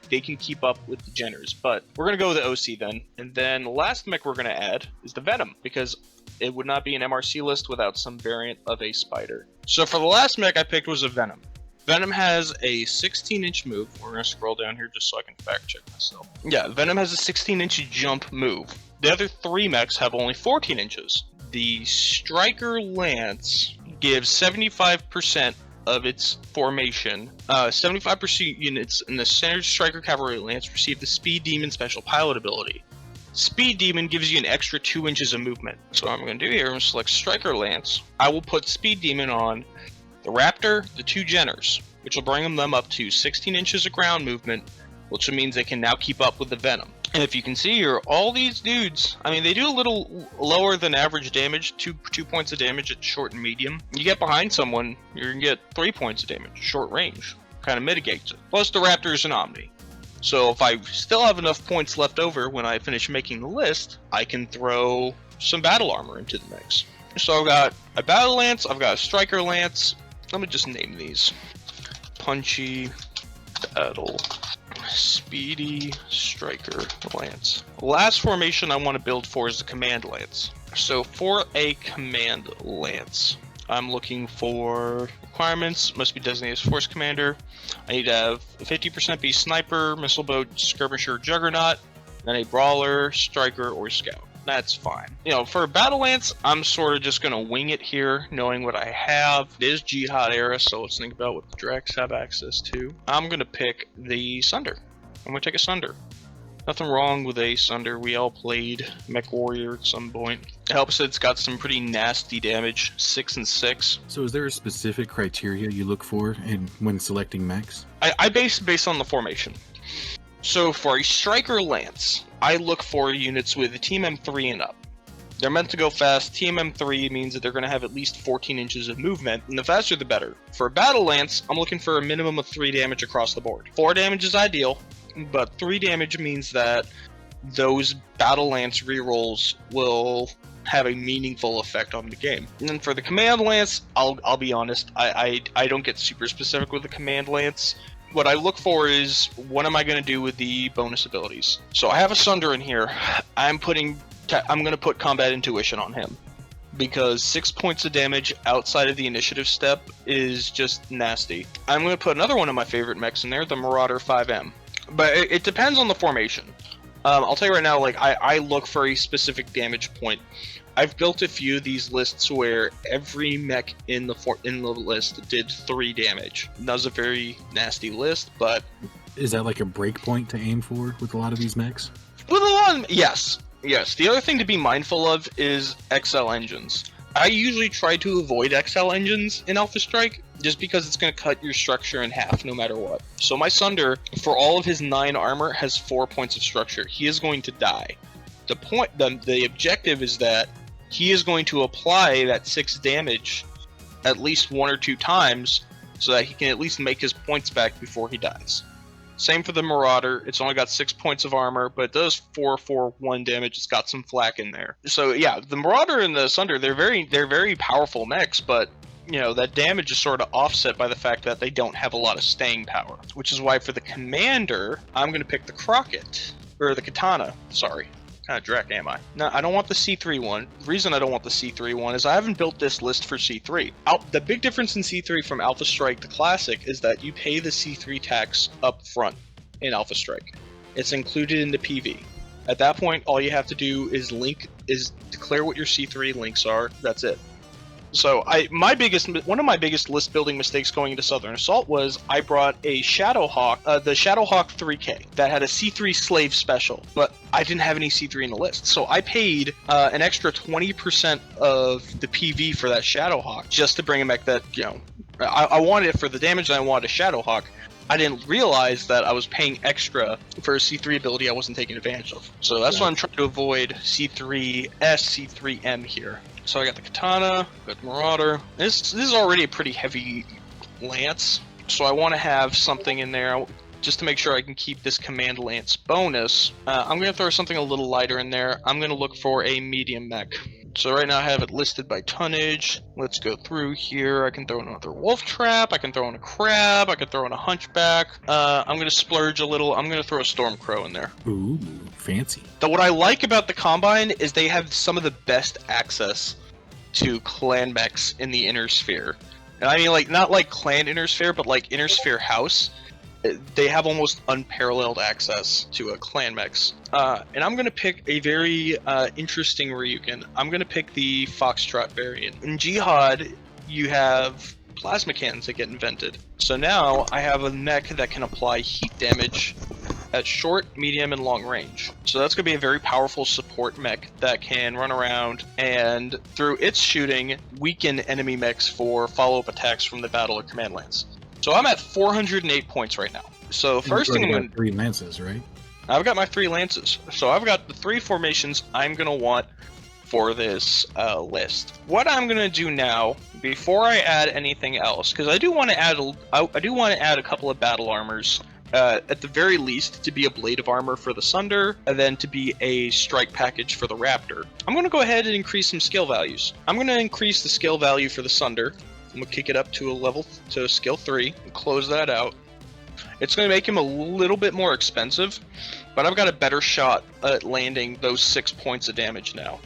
they can keep up with the Jenners. But we're going to go with the OC then. And then the last mech we're going to add is the Venom, because it would not be an MRC list without some variant of a spider. So for the last mech I picked was a Venom. Venom has a 16-inch move. We're going to scroll down here just so I can fact check myself. Yeah, Venom has a 16-inch jump move. The other 3 mechs have only 14 inches. The Striker Lance gives 75% of its formation. 75% units in the Standard Striker Cavalry Lance receive the Speed Demon Special Pilot ability. Speed Demon gives you an extra 2 inches of movement. So what I'm going to do here, I'm going to select Striker Lance. I will put Speed Demon on the Raptor, the 2 Jenners, which will bring them up to 16 inches of ground movement, which means they can now keep up with the Venom. And if you can see here, all these dudes, I mean, they do a little lower than average damage, 2 points of damage at short and medium. You get behind someone, you're going to get 3 points of damage, short range. Kind of mitigates it. Plus the Raptor is an Omni. So if I still have enough points left over when I finish making the list, I can throw some battle armor into the mix. So I've got a Battle Lance, I've got a Striker Lance. Let me just name these. Punchy, Battle, Speedy, Striker, Lance. Last formation I want to build for is the Command Lance. So for a Command Lance, I'm looking for requirements. Must be designated as force commander. I need to have a 50% be sniper, missile boat, skirmisher, juggernaut, then a brawler, striker, or scout. That's fine. You know, for Battle Lance, I'm sort of just gonna wing it here, knowing what I have. It is Jihad era, so let's think about what the Drex have access to. I'm gonna pick the Sunder. I'm gonna take a Sunder. Nothing wrong with a Sunder. We all played Mech Warrior at some point. It helps that it's got some pretty nasty damage, 6 and 6. So is there a specific criteria you look for when selecting mechs? I base on the formation. So for a Striker Lance, I look for units with a Team M3 and up. They're meant to go fast. Team M3 means that they're going to have at least 14 inches of movement, and the faster the better. For a Battle Lance, I'm looking for a minimum of 3 damage across the board. 4 damage is ideal, but 3 damage means that those Battle Lance rerolls will have a meaningful effect on the game. And then for the Command Lance, I'll be honest, I don't get super specific with the Command Lance. What I look for is, what am I going to do with the bonus abilities? So I have a Sunder in here. I'm going to put Combat Intuition on him, because 6 points of damage outside of the initiative step is just nasty. I'm going to put another one of my favorite mechs in there, the Marauder 5M. But it depends on the formation. I'll tell you right now, like, I look for a specific damage point. I've built a few of these lists where every mech in the list did 3 damage. That was a very nasty list, but... Is that like a break point to aim for with a lot of these mechs? With a lot of, yes. The other thing to be mindful of is XL engines. I usually try to avoid XL engines in Alpha Strike, just because it's going to cut your structure in half no matter what. So my Sunder, for all of his 9 armor, has 4 points of structure. He is going to die. The objective is that he is going to apply that 6 damage at least 1 or 2 times, so that he can at least make his points back before he dies. Same for the Marauder. It's only got 6 points of armor, but it does 4/4/1 damage. It's got some flak in there. So yeah, the Marauder and the Sunder, they're very powerful mechs, but you know, that damage is sort of offset by the fact that they don't have a lot of staying power. Which is why for the Commander, I'm going to pick the Crockett. Or the Katana, sorry. Kind of Drek, am I? No, I don't want the C3 one. The reason I don't want the C3 one is I haven't built this list for C3. The big difference in C3 from Alpha Strike to Classic is that you pay the C3 tax up front in Alpha Strike. It's included in the PV. At that point, all you have to do is declare what your C3 links are. That's it. So one of my biggest list building mistakes going into Southern Assault was I brought a Shadowhawk, the Shadowhawk 3K that had a C3 slave special, but I didn't have any C3 in the list. So I paid an extra 20% of the PV for that Shadowhawk just to bring a mech that, you know, I wanted it for the damage and I wanted a Shadowhawk. I didn't realize that I was paying extra for a C3 ability I wasn't taking advantage of. So that's why I'm trying to avoid C3S, C3M here. So I got the Katana, got the Marauder. This is already a pretty heavy lance, so I want to have something in there just to make sure I can keep this Command Lance bonus. I'm going to throw something a little lighter in there. I'm going to look for a medium mech. So right now I have it listed by tonnage. Let's go through here. I can throw in another Wolf Trap, I can throw in a Crab, I can throw in a Hunchback. I'm going to splurge a little. I'm going to throw a Stormcrow in there. Ooh, fancy. What I like about the Combine is they have some of the best access to clan mechs in the Inner Sphere. And I mean, like, not like clan Inner Sphere, but like Inner Sphere House. They have almost unparalleled access to a clan mechs. And I'm going to pick a very interesting Ryukin. I'm going to pick the Foxtrot variant. In Jihad, you have plasma cannons that get invented. So now I have a mech that can apply heat damage at short, medium, and long range. So that's going to be a very powerful support mech that can run around and, through its shooting, weaken enemy mechs for follow-up attacks from the Battle or Command Lance. So I'm at 408 points right now. So first thing I'm going to... 3 lances, right? I've got my 3 lances. So I've got the 3 formations I'm going to want for this list. What I'm going to do now, before I add anything else, because I do want to add a couple of battle armors. At the very least, to be a blade of armor for the Sunder, and then to be a strike package for the Raptor. I'm going to go ahead and increase some skill values. I'm going to increase the skill value for the Sunder. I'm going to kick it up to skill 3, and close that out. It's going to make him a little bit more expensive, but I've got a better shot at landing those 6 points of damage now.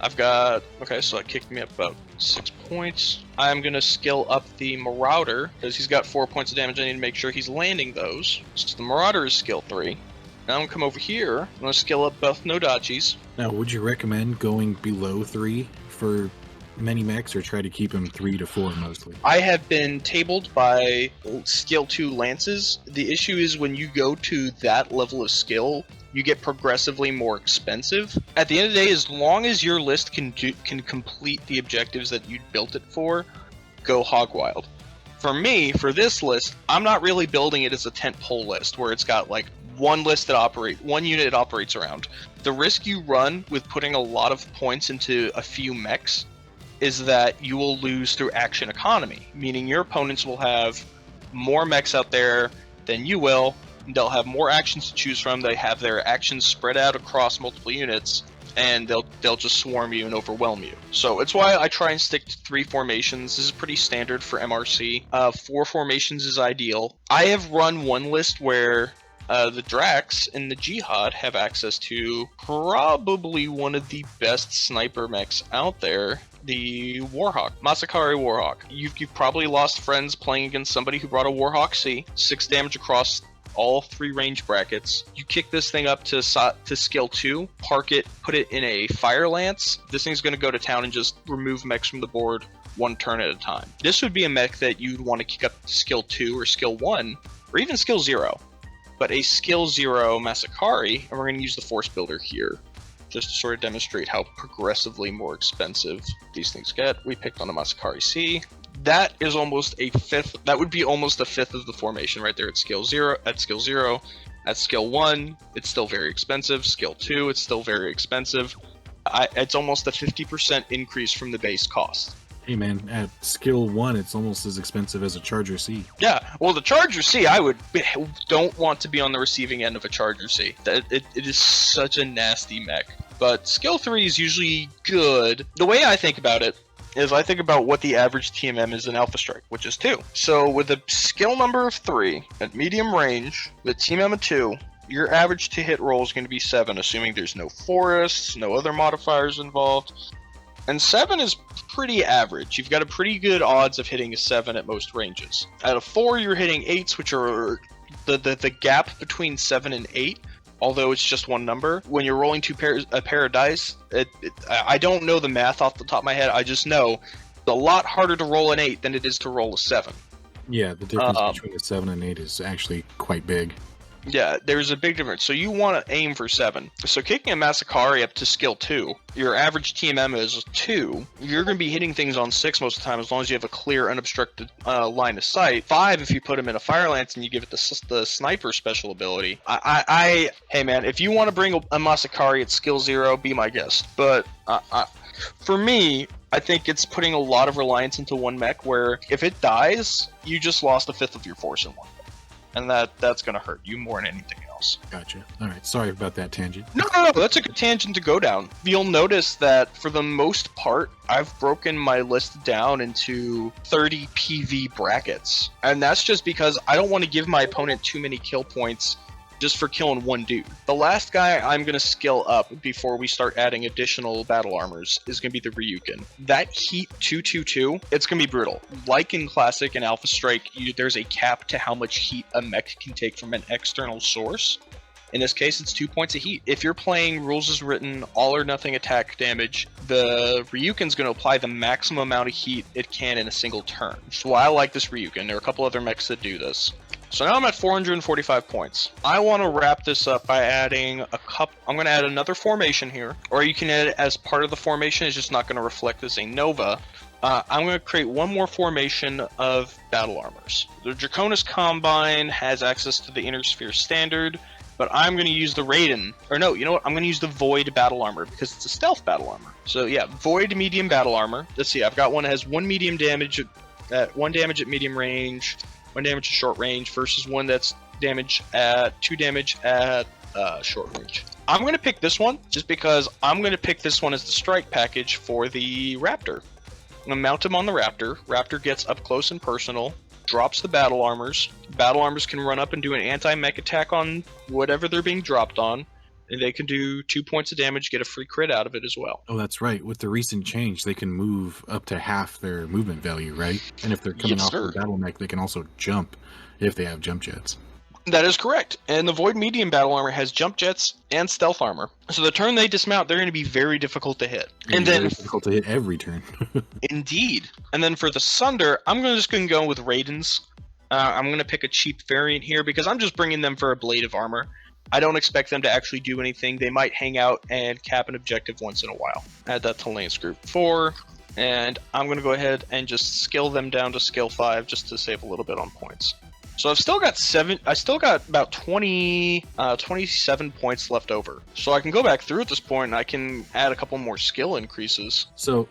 I've got, okay, so that kicked me up about 6 points. I'm gonna skill up the Marauder, because he's got 4 points of damage. I need to make sure he's landing those. So the Marauder is skill 3. Now I'm gonna come over here. I'm gonna skill up both Nodachis. Now, would you recommend going below 3 for many mechs, or try to keep them 3 to 4 mostly? I have been tabled by skill 2 lances. The issue is when you go to that level of skill, you get progressively more expensive. At the end of the day, as long as your list can complete the objectives that you built it for, go hog wild. For me, for this list, I'm not really building it as a tentpole list where it's got like one unit it operates around. The risk you run with putting a lot of points into a few mechs is that you will lose through action economy, meaning your opponents will have more mechs out there than you will. They'll have more actions to choose from. They have their actions spread out across multiple units, and they'll just swarm you and overwhelm you. So it's why I try and stick to 3 formations. This is pretty standard for MRC. 4 formations is ideal. I have run one list where the Drax and the Jihad have access to probably one of the best sniper mechs out there, the Warhawk, Masakari Warhawk. You've probably lost friends playing against somebody who brought a Warhawk C, 6 damage across all 3 range brackets. You kick this thing up to skill 2, park it, put it in a Fire Lance. This thing's going to go to town and just remove mechs from the board 1 turn at a time. This would be a mech that you'd want to kick up to skill 2 or skill 1, or even skill 0. But a skill 0 Masakari, and we're going to use the Force Builder here, just to sort of demonstrate how progressively more expensive these things get. We picked on a Masakari C. That is almost a fifth. That would be almost a fifth of the formation right there at skill 0. At skill 0, at skill 1, it's still very expensive. Skill 2, it's still very expensive. It's almost a 50% increase from the base cost. Hey man, at skill 1, it's almost as expensive as a Charger C. Yeah, well, the Charger C, don't want to be on the receiving end of a Charger C. It is such a nasty mech. But skill 3 is usually good. The way I think about it is I think about what the average TMM is in Alpha Strike, which is 2. So with a skill number of 3 at medium range, with TMM of 2, your average to hit roll is going to be 7, assuming there's no forests, no other modifiers involved. And 7 is pretty average. You've got a pretty good odds of hitting a 7 at most ranges. At a 4, you're hitting 8s, which are the gap between 7 and 8. Although it's just one number, when you're rolling a pair of dice, I don't know the math off the top of my head. I just know it's a lot harder to roll an 8 than it is to roll a 7. Yeah, the difference between a 7 and 8 is actually quite big. Yeah, there's a big difference. So you want to aim for 7. So kicking a Masakari up to skill 2, your average TMM is 2. You're going to be hitting things on 6 most of the time as long as you have a clear, unobstructed line of sight. 5 if you put him in a Fire Lance and you give it the Sniper special ability. Hey man, if you want to bring a Masakari at skill 0, be my guest. But for me, I think it's putting a lot of reliance into one mech where if it dies, you just lost a fifth of your force in one. And that's going to hurt you more than anything else. Gotcha. All right, sorry about that tangent. No, that's a good tangent to go down. You'll notice that for the most part, I've broken my list down into 30 PV brackets. And that's just because I don't want to give my opponent too many kill points just for killing one dude. The last guy I'm going to skill up before we start adding additional battle armors is going to be the Ryukin. That heat 222, it's going to be brutal. Like in Classic and Alpha Strike, there's a cap to how much heat a mech can take from an external source. In this case, it's 2 points of heat. If you're playing rules as written, all or nothing attack damage, the Ryukin's going to apply the maximum amount of heat it can in a single turn. That's why I like this Ryukin. There are a couple other mechs that do this. So now I'm at 445 points. I want to wrap this up by adding I'm going to add another formation here, or you can add it as part of the formation. It's just not going to reflect as a Nova. I'm going to create one more formation of battle armors. The Draconis Combine has access to the Inner Sphere Standard, but I'm going to use the Raiden. Or no, you know what? I'm going to use the Void Battle Armor because it's a stealth battle armor. So yeah, Void Medium Battle Armor. Let's see, I've got one that has 1 medium damage at 1 damage at medium range, 1 damage at short range, versus one that's 2 damage at short range. I'm going to pick this one just because I'm going to pick this one as the strike package for the Raptor. I'm going to mount him on the Raptor. Raptor gets up close and personal, drops the battle armors. Battle armors can run up and do an anti-mech attack on whatever they're being dropped on. And they can do 2 points of damage, get a free crit out of it as well. Oh, that's right. With the recent change, they can move up to half their movement value, right? And if they're coming off the battle mech, they can also jump if they have jump jets. That is correct. And the Void Medium battle armor has jump jets and stealth armor. So the turn they dismount, they're going to be very difficult to hit. And then very difficult to hit every turn. Indeed. And then for the Sunder, I'm just going to go with Raidens. I'm going to pick a cheap variant here because I'm just bringing them for a blade of armor. I don't expect them to actually do anything. They might hang out and cap an objective once in a while. Add that to Lance Group 4. And I'm going to go ahead and just skill them down to skill 5 just to save a little bit on points. So I've still got about 27 points left over. So I can go back through at this point and I can add a couple more skill increases. So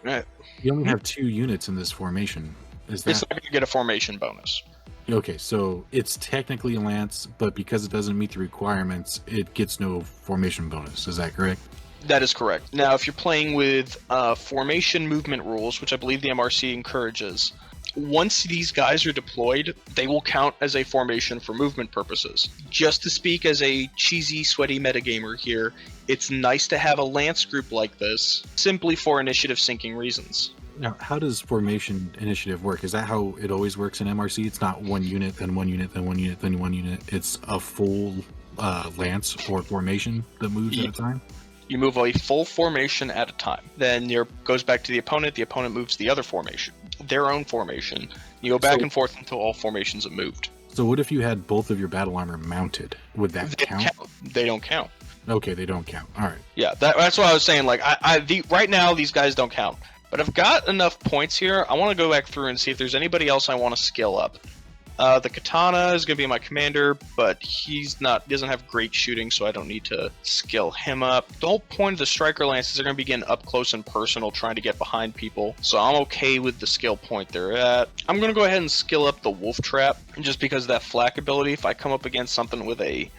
you only have 2 units in this formation. It's not going to get a formation bonus. Okay, so it's technically a lance, but because it doesn't meet the requirements, it gets no formation bonus. Is that correct? That is correct. Now, if you're playing with formation movement rules, which I believe the MRC encourages, once these guys are deployed, they will count as a formation for movement purposes. Just to speak as a cheesy, sweaty metagamer here, it's nice to have a lance group like this, simply for initiative syncing reasons. Now, how does formation initiative work? Is that how it always works in MRC? It's not 1 unit, then 1 unit, then 1 unit, then 1 unit. It's a full lance or formation that moves at a time? You move a full formation at a time. Then it goes back to the opponent moves the other formation, their own formation. You go back and forth until all formations have moved. So what if you had both of your battle armor mounted? Would that count? They don't count. Okay, they don't count. All right. Yeah, that's what I was saying. Like, right now, these guys don't count. But I've got enough points here. I want to go back through and see if there's anybody else I want to skill up. The Katana is going to be my commander, but he doesn't have great shooting, so I don't need to skill him up. The whole point of the Striker Lances, they're going to be getting up close and personal, trying to get behind people, so I'm okay with the skill point they're at. I'm going to go ahead and skill up the Wolf Trap, just because of that flak ability. If I come up against someone with a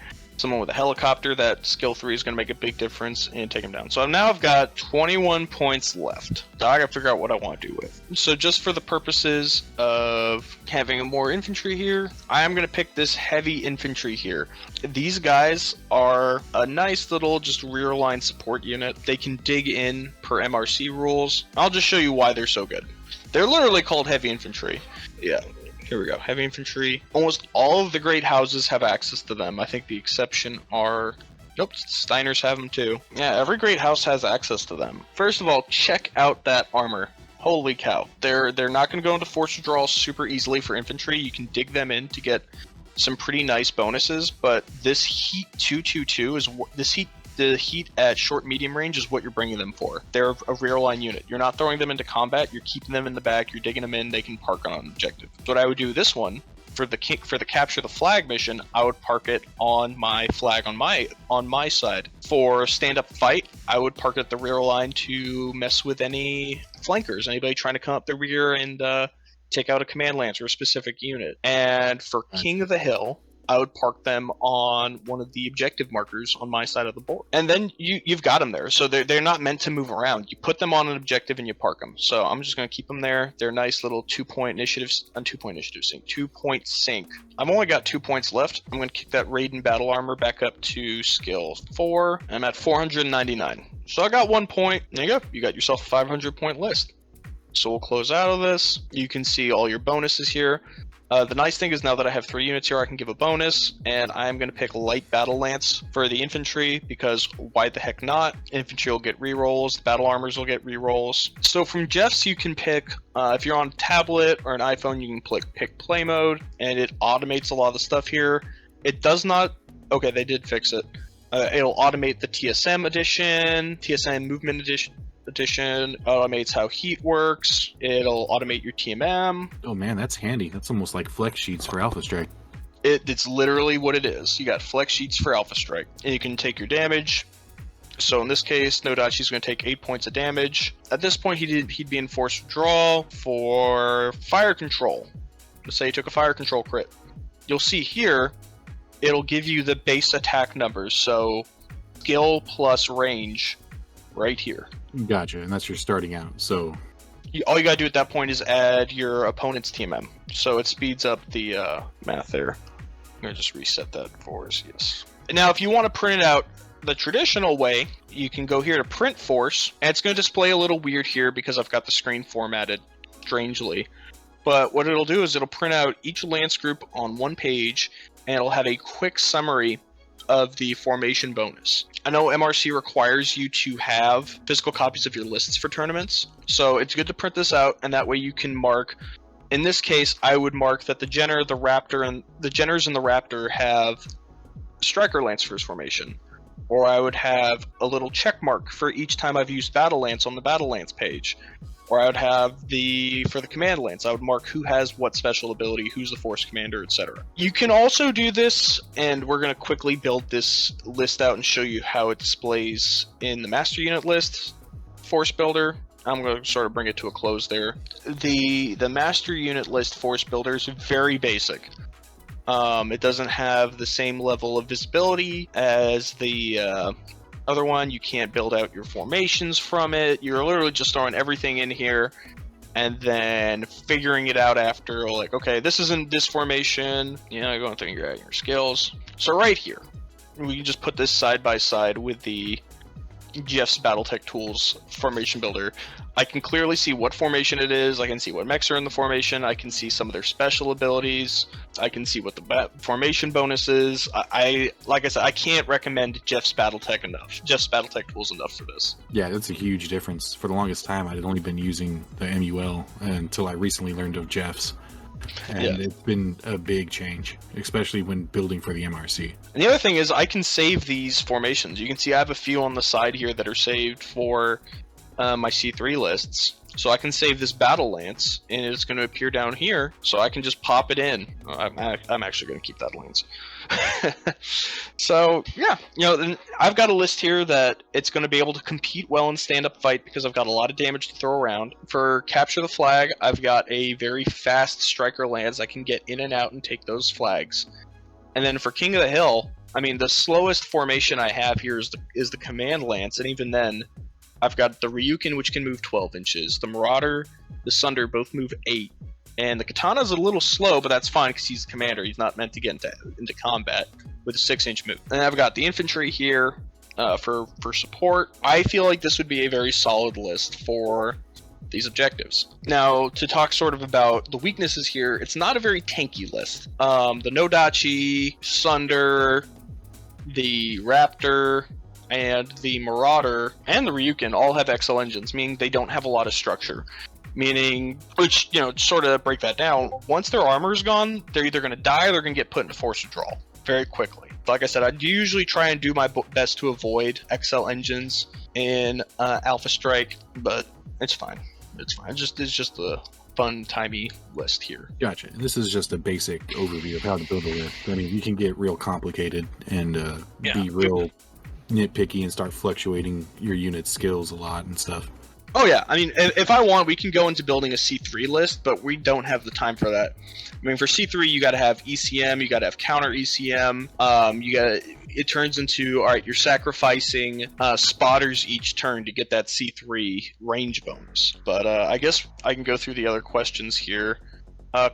helicopter, that skill 3 is going to make a big difference and take him down. So now I've got 21 points left. So I got to figure out what I want to do with. So just for the purposes of having more infantry here, I am going to pick this heavy infantry here. These guys are a nice little just rear line support unit. They can dig in per MRC rules. I'll just show you why they're so good. They're literally called heavy infantry. Yeah. Here we go. Heavy infantry. Almost all of the great houses have access to them. I think the exception are... Nope, Steiners have them too. Yeah, every great house has access to them. First of all, check out that armor. Holy cow. They're not going to go into force withdrawal super easily for infantry. You can dig them in to get some pretty nice bonuses, but this Heat 222 is... The heat at short medium range is what you're bringing them for. They're a rear line unit. You're not throwing them into combat. You're keeping them in the back. You're digging them in. They can park on an objective. So what I would do this one for the capture the flag mission, I would park it on my flag on my side. For stand up fight, I would park it at the rear line to mess with any flankers, anybody trying to come up the rear and take out a command lance or a specific unit. And for King of the Hill, I would park them on one of the objective markers on my side of the board. And then you've got them there. So they're not meant to move around. You put them on an objective and you park them. So I'm just going to keep them there. They're nice little 2-point sync. I've only got 2 points left. I'm going to kick that Raiden battle armor back up to skill 4. I'm at 499. So I got 1 point. There you go. You got yourself a 500 point list. So we'll close out of this. You can see all your bonuses here. The nice thing is now that I have 3 units here, I can give a bonus, and I'm going to pick Light Battle Lance for the infantry, because why the heck not? Infantry will get rerolls, battle armors will get rerolls. So from Jeff's, you can pick, if you're on a tablet or an iPhone, you can pick Play Mode, and it automates a lot of the stuff here. It does not... Okay, they did fix it. It'll automate the TSM edition, TSM movement edition, automates how heat works. It'll automate your TMM. Oh man, that's handy. That's almost like flex sheets for Alpha Strike. It's literally what it is. You got flex sheets for Alpha Strike, and you can take your damage. So in this case, Nodachi's going to take 8 points of damage. At this point, he'd be in force withdrawal for fire control. Let's say he took a fire control crit. You'll see here, it'll give you the base attack numbers. So skill plus range right here. Gotcha, and that's your starting out. So all you gotta do at that point is add your opponent's TMM. So it speeds up the math there. I'm gonna just reset that for us, yes. Now, if you want to print it out, the traditional way, you can go here to print force, and it's going to display a little weird here because I've got the screen formatted strangely. But what it'll do is it'll print out each lance group on one page, and it'll have a quick summary of the formation bonus. I know MRC requires you to have physical copies of your lists for tournaments, so it's good to print this out, and that way you can mark. In this case, I would mark that the Jenner, the Raptor, and the Jenners and the Raptor have Striker Lance for his formation. Or I would have a little check mark for each time I've used Battle Lance on the Battle Lance page. Or I would have for the Command Lance, I would mark who has what special ability, who's the Force Commander, etc. You can also do this, and we're going to quickly build this list out and show you how it displays in the Master Unit list, Force Builder. I'm going to sort of bring it to a close there. The Master Unit list Force Builder is very basic. It doesn't have the same level of visibility as the other one. You can't build out your formations from it. You're literally just throwing everything in here and then figuring it out after, like, okay, this isn't this formation. You know, you're going to figure out your skills. So right here, we can just put this side by side with the Jeff's Battletech Tools Formation Builder. I can clearly see what formation it is. I can see what mechs are in the formation. I can see some of their special abilities. I can see what the formation bonus is. Like I said, I can't recommend Jeff's Battletech enough. Jeff's Battletech Tools enough for this. Yeah, that's a huge difference. For the longest time, I had only been using the MUL until I recently learned of Jeff's. And It's been a big change, especially when building for the MRC. And the other thing is I can save these formations. You can see I have a few on the side here that are saved for my C3 lists. So I can save this Battle Lance, and it's going to appear down here, so I can just pop it in. I'm actually going to keep that lance. So, yeah, you know, I've got a list here that it's going to be able to compete well in stand-up fight because I've got a lot of damage to throw around. For Capture the Flag, I've got a very fast Striker Lance. I can get in and out and take those flags. And then for King of the Hill, I mean, the slowest formation I have here is the Command Lance, and even then, I've got the Ryukin, which can move 12 inches. The Marauder, the Sunder both move 8. And the Katana's a little slow, but that's fine because he's the commander. He's not meant to get into combat with a 6-inch move. And I've got the infantry here for support. I feel like this would be a very solid list for these objectives. Now, to talk sort of about the weaknesses here, it's not a very tanky list. The Nodachi, Sunder, the Raptor, and the Marauder and the Ryukin all have XL engines, meaning they don't have a lot of structure. Meaning, which, you know, sort of break that down, once their armor is gone, they're either going to die or they're going to get put into force withdrawal very quickly. Like I said, I usually try and do my best to avoid XL engines in Alpha Strike, but it's fine. It's fine. It's just a fun, timey list here. Gotcha. And this is just a basic overview of how to build a list. I mean, you can get real complicated and be real nitpicky and start fluctuating your unit skills a lot and stuff. Oh yeah, I mean, if I want, we can go into building a C3 list, but we don't have the time for that. I mean, for C3, you got to have ECM, you got to have counter ECM. It turns into, all right, you're sacrificing spotters each turn to get that C3 range bonus. But I guess I can go through the other questions here.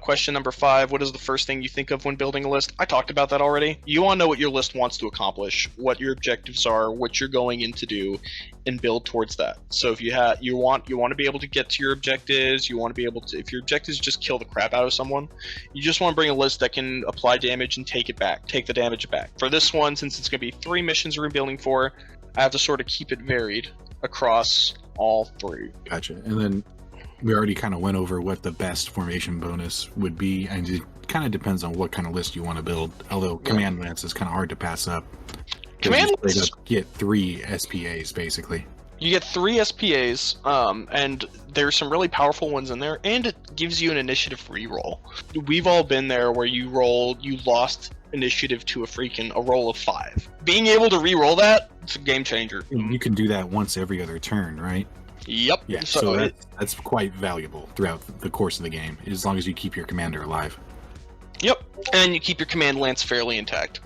Question number 5, what is the first thing you think of when building a list? I talked about that already. You want to know what your list wants to accomplish, what your objectives are, what you're going in to do, and build towards that. So if you want to be able to get to your objectives, you want to be able to, if your objective is just kill the crap out of someone, you just want to bring a list that can apply damage and take the damage back. For this one, since it's going to be 3 missions we're building for, I have to sort of keep it varied across all 3. Gotcha. And then we already kind of went over what the best formation bonus would be, and it kind of depends on what kind of list you want to build. Although Command Lance is kind of hard to pass up. Command Lance get 3 SPAs basically. You get 3 SPAs, and there's some really powerful ones in there, and it gives you an initiative reroll. We've all been there where you lost initiative to a roll of 5. Being able to reroll that, it's a game changer. You can do that once every other turn, right? Yep. Yeah, so that's quite valuable throughout the course of the game, as long as you keep your commander alive. Yep, and you keep your command lance fairly intact.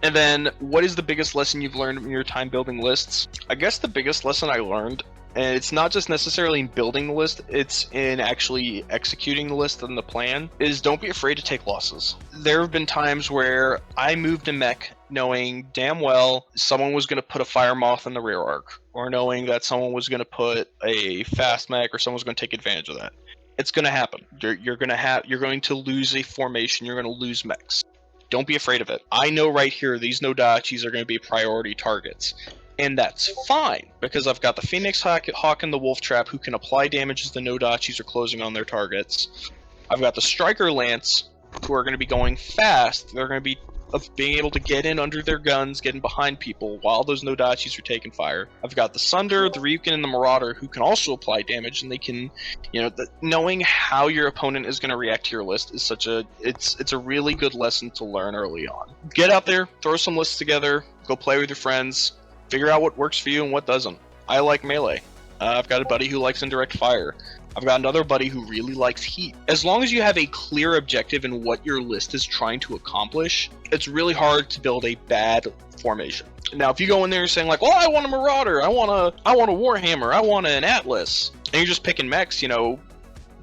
And then, what is the biggest lesson you've learned in your time building lists? I guess the biggest lesson I learned, and it's not just necessarily in building the list, it's in actually executing the list and the plan, is don't be afraid to take losses. There have been times where I moved a mech knowing damn well someone was going to put a fire moth in the rear arc, or knowing that someone was going to put a fast mech, or someone's going to take advantage of that. It's going to happen. You're going to lose a formation. You're going to lose mechs. Don't be afraid of it. I know right here these Nodachis are going to be priority targets. And that's fine, because I've got the Phoenix Hawk and the Wolf Trap who can apply damage as the Nodachis are closing on their targets. I've got the Striker Lance who are going to be going fast. They're going to be being able to get in under their guns, getting behind people while those Nodachis are taking fire. I've got the Sunder, the Ryukin, and the Marauder who can also apply damage, and they can, knowing how your opponent is going to react to your list is it's a really good lesson to learn early on. Get out there, throw some lists together, go play with your friends, figure out what works for you and what doesn't. I like melee. I've got a buddy who likes indirect fire. I've got another buddy who really likes heat. As long as you have a clear objective in what your list is trying to accomplish, it's really hard to build a bad formation. Now, if you go in there saying like, well, I want a Marauder, I want a Warhammer, I want an Atlas, and you're just picking mechs, you're going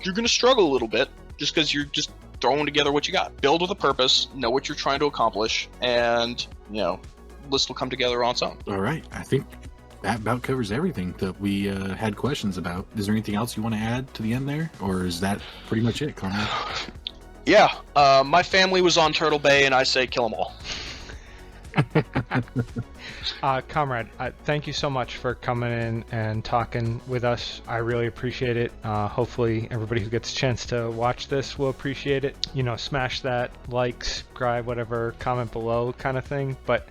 to struggle a little bit just because you're just throwing together what you got. Build with a purpose, know what you're trying to accomplish, and, list will come together on its own. All right. I think that about covers everything that we had questions about. Is there anything else you want to add to the end there? Or is that pretty much it, Comrade? Yeah. My family was on Turtle Bay, and I say kill them all. Comrade, thank you so much for coming in and talking with us. I really appreciate it. Hopefully everybody who gets a chance to watch this will appreciate it. Smash that like, subscribe, whatever, comment below kind of thing. But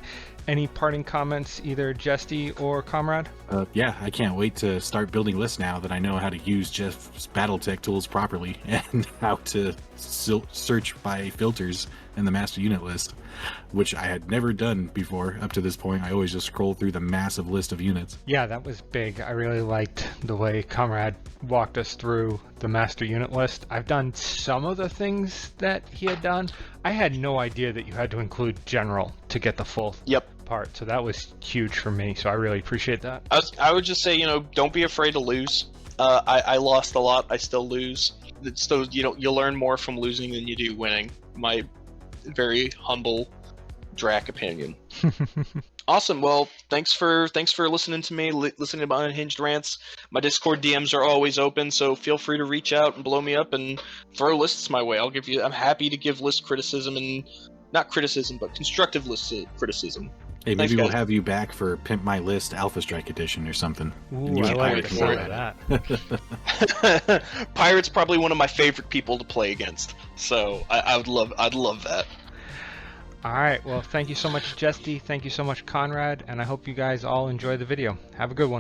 any parting comments, either Jesty or Comrade? Yeah, I can't wait to start building lists now that I know how to use Jeff's Battletech tools properly and how to search by filters in the master unit list, which I had never done before up to this point. I always just scroll through the massive list of units. Yeah, that was big. I really liked the way Comrade walked us through the master unit list. I've done some of the things that he had done. I had no idea that you had to include general to get the full part, so that was huge for me, so I really appreciate that. I would just say, don't be afraid to lose. I lost a lot. I still lose. So you learn more from losing than you do winning. My very humble Drac opinion. Awesome. Well, thanks for listening to me, listening to my unhinged rants. My Discord DMs are always open, so feel free to reach out and blow me up and throw lists my way. I'm happy to give list criticism, and not criticism, but constructive list criticism. Hey, maybe we'll have you back for Pimp My List Alpha Strike Edition or something. Ooh, I like the sound of that. Pirate's probably one of my favorite people to play against, so I'd love that. All right, well, thank you so much, Jesty. Thank you so much, Conrad, and I hope you guys all enjoy the video. Have a good one.